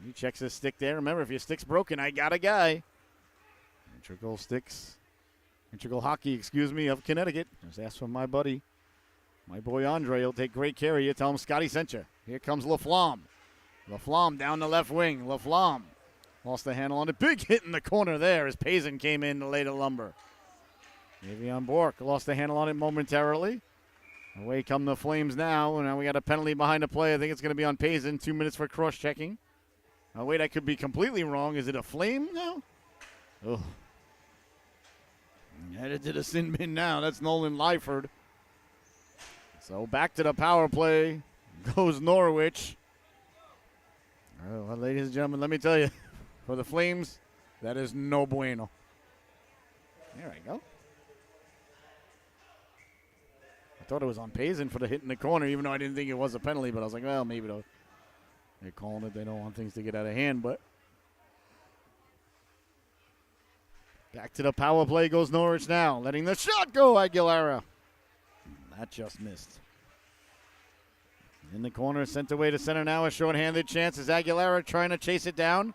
He checks his stick there. Remember, if your stick's broken, I got a guy. Integral Hockey, of Connecticut. Just ask for my buddy, my boy Andre. He'll take great care of you. Tell him Scotty sent you. Here comes Laflamme. Laflamme down the left wing. Laflamme lost the handle on it. Big hit in the corner there as Payson came in to lay the lumber. Avion Bork lost the handle on it momentarily. Away come the Flames now. And now we got a penalty behind the play. I think it's going to be on Payson. 2 minutes for cross-checking. Oh, wait, I could be completely wrong. Is it a Flame now? Oh. Headed to the sin bin now. That's Nolan Lyford. So back to the power play goes Norwich. Well, ladies and gentlemen, let me tell you, for the Flames, that is no bueno. There I go. I thought it was on Payson for the hit in the corner, even though I didn't think it was a penalty, but I was like, well, maybe they're calling it. They don't want things to get out of hand, but back to the power play goes Norwich now, letting the shot go, Aguilera. That just missed. In the corner, sent away to center now, a shorthanded chance as Aguilera trying to chase it down.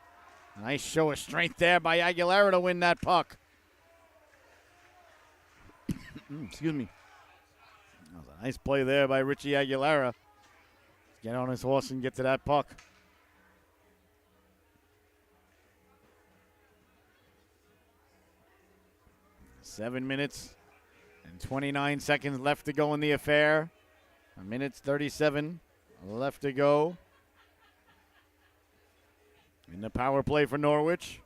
Nice show of strength there by Aguilera to win that puck. Excuse me. That was a nice play there by Richie Aguilera. Get on his horse and get to that puck. Seven minutes and 29 seconds left to go in the affair. A minute 37 left to go in the power play for Norwich.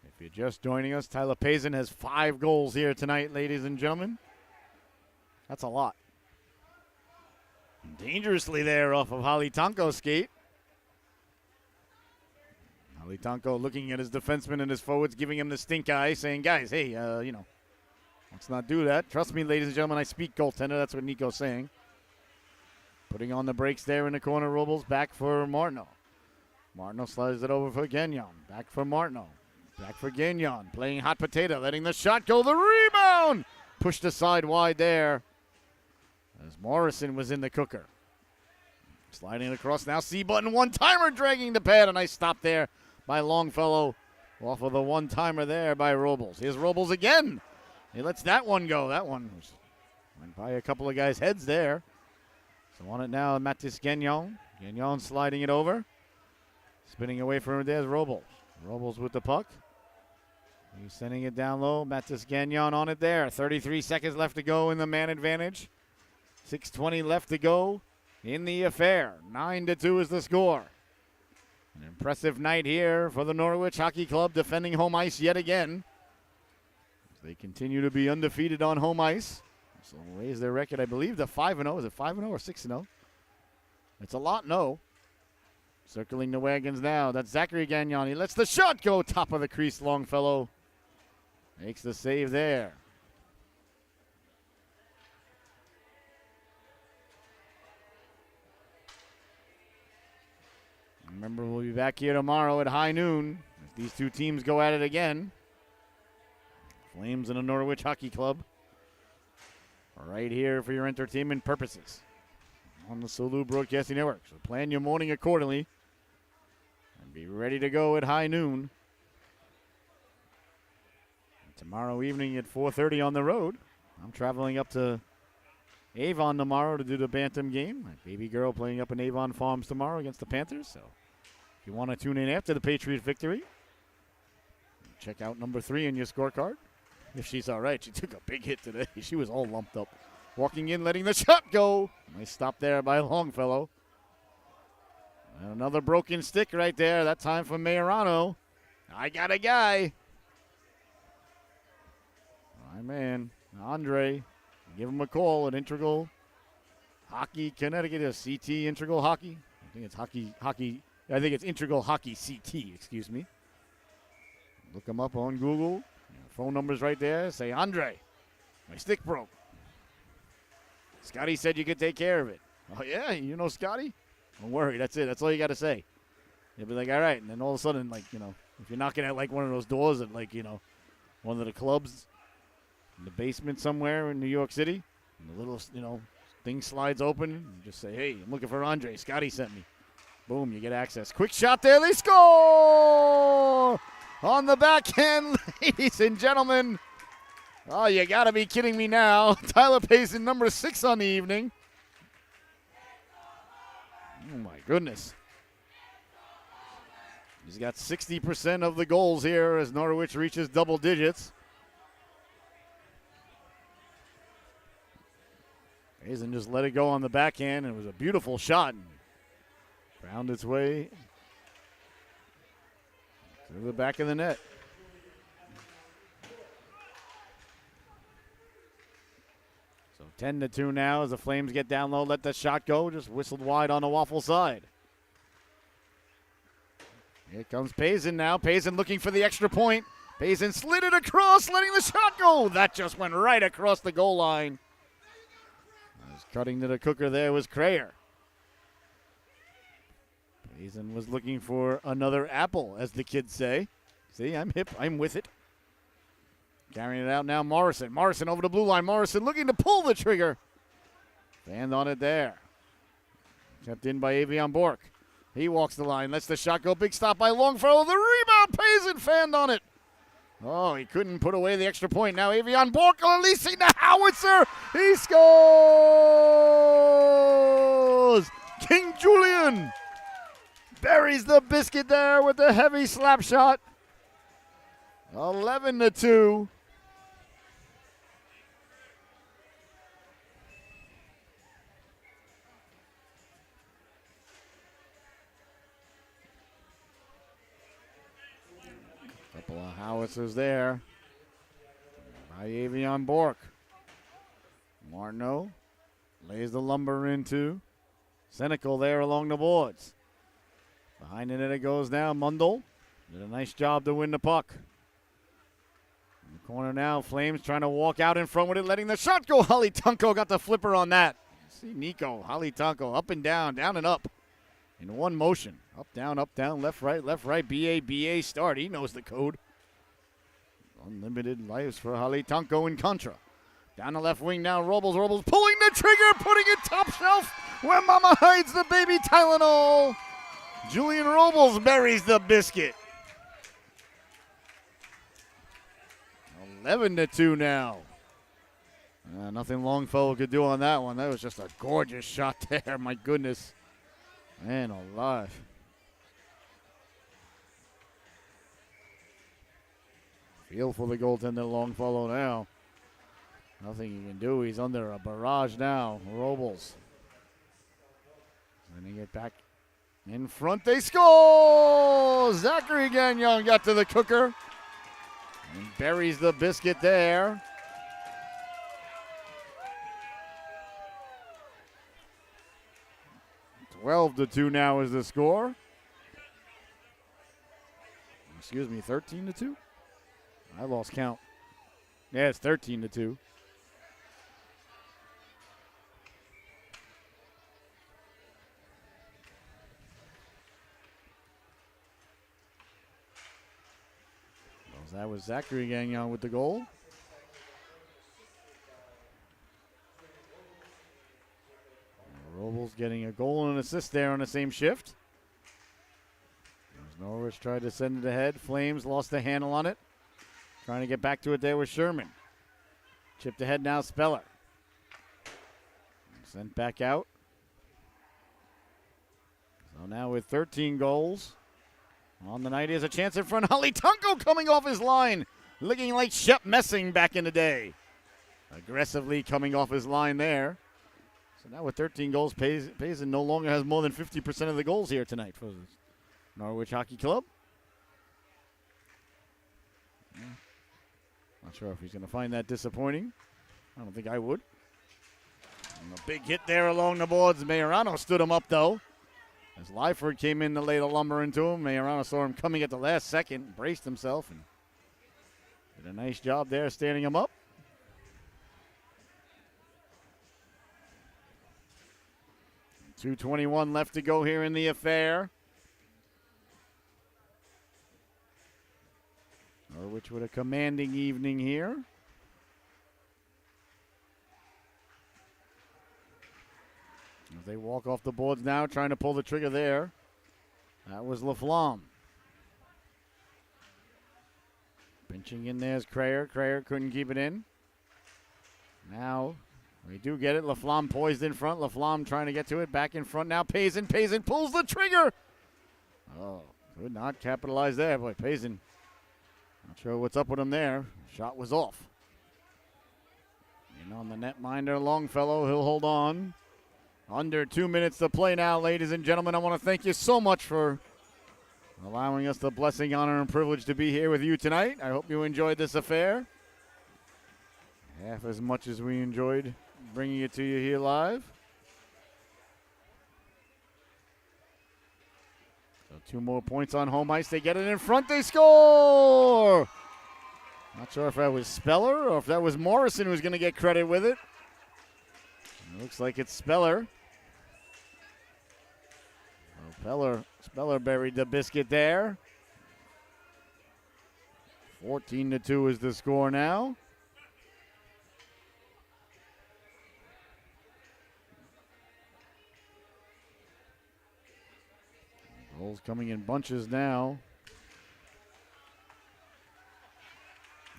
If you're just joining us, Tyler Payson has 5 goals here tonight, ladies and gentlemen. That's a lot. Dangerously there off of Halitanko's skate. Halitanko looking at his defenseman and his forwards, giving him the stink eye, saying, guys, hey, let's not do that. Trust me, ladies and gentlemen, I speak goaltender. That's what Nico's saying. Putting on the brakes there in the corner. Robles back for Martineau. Martineau slides it over for Gagnon. Back for Martineau. Back for Gagnon. Playing hot potato, letting the shot go. The rebound! Pushed aside wide there as Morrison was in the cooker. Sliding it across now, C-button one-timer dragging the pad. A nice stop there by Longfellow off of the one-timer there by Robles. Here's Robles again. He lets that one go. That one went by a couple of guys' heads there. So on it now, Mathis Gagnon. Gagnon sliding it over. Spinning away from him, there's Robles. Robles with the puck. He's sending it down low. Mathis Gagnon on it there. 33 seconds left to go in the man advantage. 6:20 left to go in the affair. 9-2 is the score. An impressive night here for the Norwich Hockey Club, defending home ice yet again. They continue to be undefeated on home ice. So raise their record, I believe, to 5-0. Is it 5-0 or 6-0? It's a lot, no. Circling the wagons now. That's Zachary Gagnon. He lets the shot go. Top of the crease, Longfellow makes the save there. Remember, we'll be back here tomorrow at high noon if these two teams go at it again. Flames and the Norwich Hockey Club right here for your entertainment purposes on the Sulu Broadcasting Network. So plan your morning accordingly and be ready to go at high noon. And tomorrow evening at 4:30 on the road, I'm traveling up to Avon tomorrow to do the Bantam game. My baby girl playing up in Avon Farms tomorrow against the Panthers. So if you want to tune in after the Patriots victory, check out number 3 in your scorecard. If she's all right. She took a big hit today. She was all lumped up. Walking in, letting the shot go. Nice stop there by Longfellow. And another broken stick right there. That time from Majorano. I got a guy. My man, Andre. Give him a call at Integral Hockey Connecticut. CT Integral Hockey. I think it's hockey. I think it's Integral Hockey CT, excuse me. Look him up on Google. Phone number's right there. Say, Andre, my stick broke. Scotty said you could take care of it. Oh, yeah? You know Scotty? Don't worry. That's it. That's all you got to say. You'll be like, all right. And then all of a sudden, like, you know, if you're knocking at, like, one of those doors at, like, you know, one of the clubs in the basement somewhere in New York City, and the little, you know, thing slides open, you just say, hey, I'm looking for Andre. Scotty sent me. Boom, you get access. Quick shot there. They score! On the backhand, ladies and gentlemen. Oh, you got to be kidding me now. Tyler Payson, number 6 on the evening. Oh, my goodness. He's got 60% of the goals here as Norwich reaches double digits. Payson just let it go on the backhand. It was a beautiful shot. Found its way to the back of the net. So 10-2 now as the Flames get down low, let the shot go, just whistled wide on the waffle side. Here comes Payson now. Payson looking for the extra point. Payson slid it across, letting the shot go. That just went right across the goal line. Cutting to the cooker there was Crayer. Payson was looking for another apple, as the kids say. See, I'm hip. I'm with it. Carrying it out now, Morrison. Morrison over the blue line. Morrison looking to pull the trigger. Fanned on it there. Kept in by Avion Bork. He walks the line. Lets the shot go. Big stop by Longfellow. The rebound. Payson fanned on it. Oh, he couldn't put away the extra point. Now Avion Bork releasing the howitzer. He scores! King Julian buries the biscuit there with a heavy slap shot. 11-2. Couple of howitzers there by Avion Bork. Martineau lays the lumber into Senecal there along the boards. Behind the net it goes now. Mundell did a nice job to win the puck. In the corner now, Flames trying to walk out in front with it, letting the shot go. Holly Tunko got the flipper on that. See Nico, Holly Tunko, up and down and up in one motion. Up, down, left, right, BA, start. He knows the code. Unlimited lives for Holly Tunko in Contra. Down the left wing now, Robles pulling the trigger, putting it top shelf where Mama hides the baby Tylenol. Julian Robles buries the biscuit. 11-2 now. Nothing Longfellow could do on that one. That was just a gorgeous shot there. My goodness. Man alive. Feel for the goaltender Longfellow now. Nothing he can do. He's under a barrage now. Robles. Then they get back in front. They score! Zachary Gagnon got to the cooker and buries the biscuit there. 12-2 now is the score. Excuse me, 13-2? I lost count. Yeah, it's 13-2. That was Zachary Gagnon with the goal. Robles getting a goal and an assist there on the same shift. As Norwich tried to send it ahead. Flames lost the handle on it. Trying to get back to it there with Sherman. Chipped ahead now, Speller. Sent back out. So now with 13 goals on the night, he has a chance in front. Holly Tunko coming off his line, looking like Shep Messing back in the day. Aggressively coming off his line there. So now with 13 goals, Payson no longer has more than 50% of the goals here tonight for the Norwich Hockey Club. Not sure if he's going to find that disappointing. I don't think I would. And a big hit there along the boards. Majorano stood him up, though. As Lyford came in to lay the lumber into him, Majorano saw him coming at the last second, braced himself, and did a nice job there standing him up. .221 left to go here in the affair. Norwich with a commanding evening here. As they walk off the boards now, trying to pull the trigger there. That was Laflamme. Pinching in there's Crayer. Crayer couldn't keep it in. Now we do get it. Laflamme poised in front. Laflamme trying to get to it. Back in front now. Payson. Payson pulls the trigger. Oh, could not capitalize there. Boy, Payson, not sure what's up with him there. Shot was off. And on the netminder, Longfellow, he'll hold on. Under 2 minutes to play now, ladies and gentlemen. I want to thank you so much for allowing us the blessing, honor, and privilege to be here with you tonight. I hope you enjoyed this affair half as much as we enjoyed bringing it to you here live. So 2 more points on home ice. They get it in front. They score! Not sure if that was Speller or if that was Morrison who's going to get credit with it. It looks like it's Speller. Speller buried the biscuit there. 14-2 is the score now. Goals coming in bunches now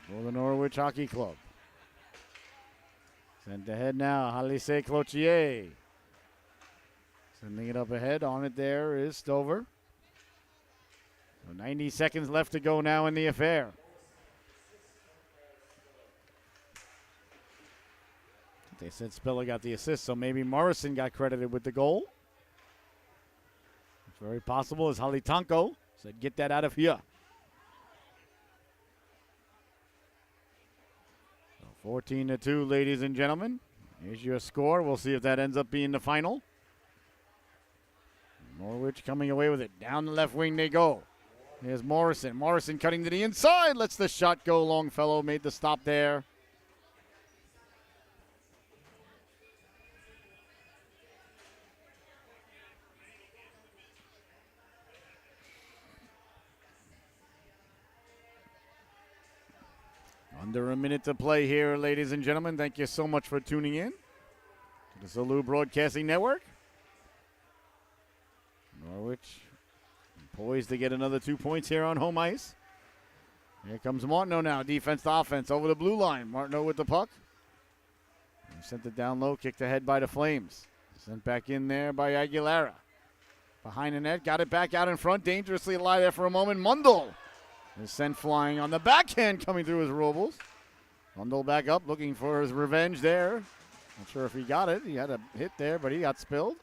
for the Norwich Hockey Club. Sent ahead now, Halise Cloutier. Sending it up ahead. On it there is Stover. So 90 seconds left to go now in the affair. They said Speller got the assist, so maybe Morrison got credited with the goal. It's very possible, as Halitanko said, get that out of here. 14-2, ladies and gentlemen. Here's your score. We'll see if that ends up being the final. Norwich coming away with it. Down the left wing they go. Here's Morrison. Morrison cutting to the inside. Lets the shot go. Longfellow made the stop there. Under a minute to play here, ladies and gentlemen. Thank you so much for tuning in to the Salute Broadcasting Network. Norwich poised to get another 2 points here on home ice. Here comes Martineau now, defense to offense, over the blue line. Martineau with the puck. Sent it down low, kicked ahead by the Flames. Sent back in there by Aguilera. Behind the net, got it back out in front, dangerously alive there for a moment. Mundell is sent flying on the backhand coming through his robles. Mundell back up, looking for his revenge there. Not sure if he got it. He had a hit there, but he got spilled.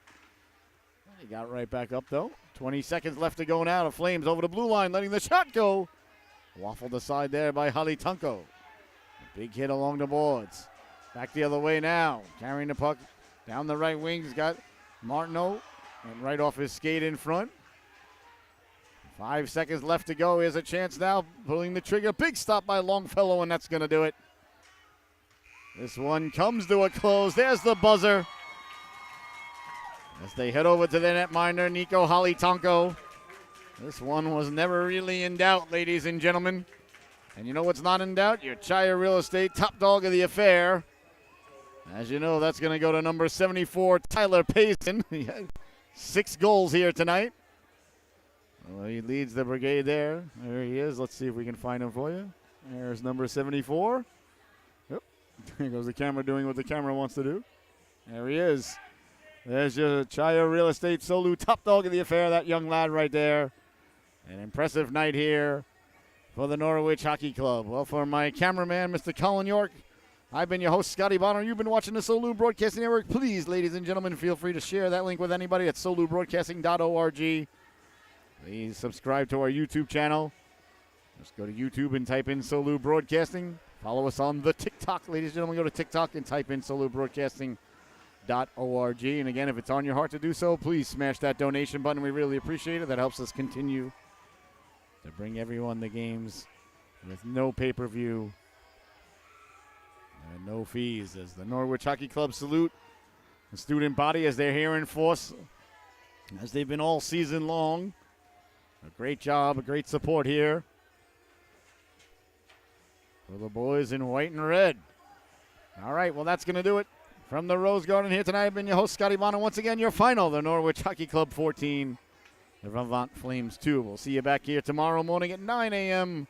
He got right back up, though. 20 seconds left to go now. The Flames over the blue line, letting the shot go. Waffled aside there by Halitunko. A big hit along the boards. Back the other way now. Carrying the puck down the right wing. He's got Martineau. Went right off his skate in front. 5 seconds left to go. Here's a chance now. Pulling the trigger. Big stop by Longfellow, and that's going to do it. This one comes to a close. There's the buzzer. As they head over to the netminder, Nico Halitunko. This one was never really in doubt, ladies and gentlemen. And you know what's not in doubt? Your Chaya Real Estate top dog of the affair. As you know, that's going to go to number 74, Tyler Payson. He had 6 goals here tonight. Well, he leads the brigade there. There he is. Let's see if we can find him for you. There's number 74. Yep. There goes the camera doing what the camera wants to do. There he is. There's your Chaya Real Estate Solu top dog of the affair, that young lad right there. An impressive night here for the Norwich Hockey Club. Well, for my cameraman, Mr. Colin York, I've been your host, Scotty Bonner. You've been watching the Solu Broadcasting Network. Please, ladies and gentlemen, feel free to share that link with anybody at solubroadcasting.org. Please subscribe to our YouTube channel. Just go to YouTube and type in Solu Broadcasting. Follow us on the TikTok, ladies and gentlemen. Go to TikTok and type in solubroadcasting.org. And again, if it's on your heart to do so, please smash that donation button. We really appreciate it. That helps us continue to bring everyone the games with no pay-per-view and no fees, as the Norwich Hockey Club salute the student body as they're here in force, as they've been all season long. A great job, a great support here for the boys in white and red. All right, well, that's going to do it from the Rose Garden here tonight. I've been your host, Scotty Bonner. Once again, your final, the Norwich Hockey Club 14, the Vermont Flames 2. We'll see you back here tomorrow morning at 9 a.m.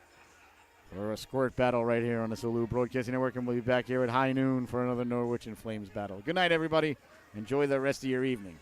for a squirt battle right here on the Solu Broadcasting Network, and we'll be back here at high noon for another Norwich and Flames battle. Good night, everybody. Enjoy the rest of your evening.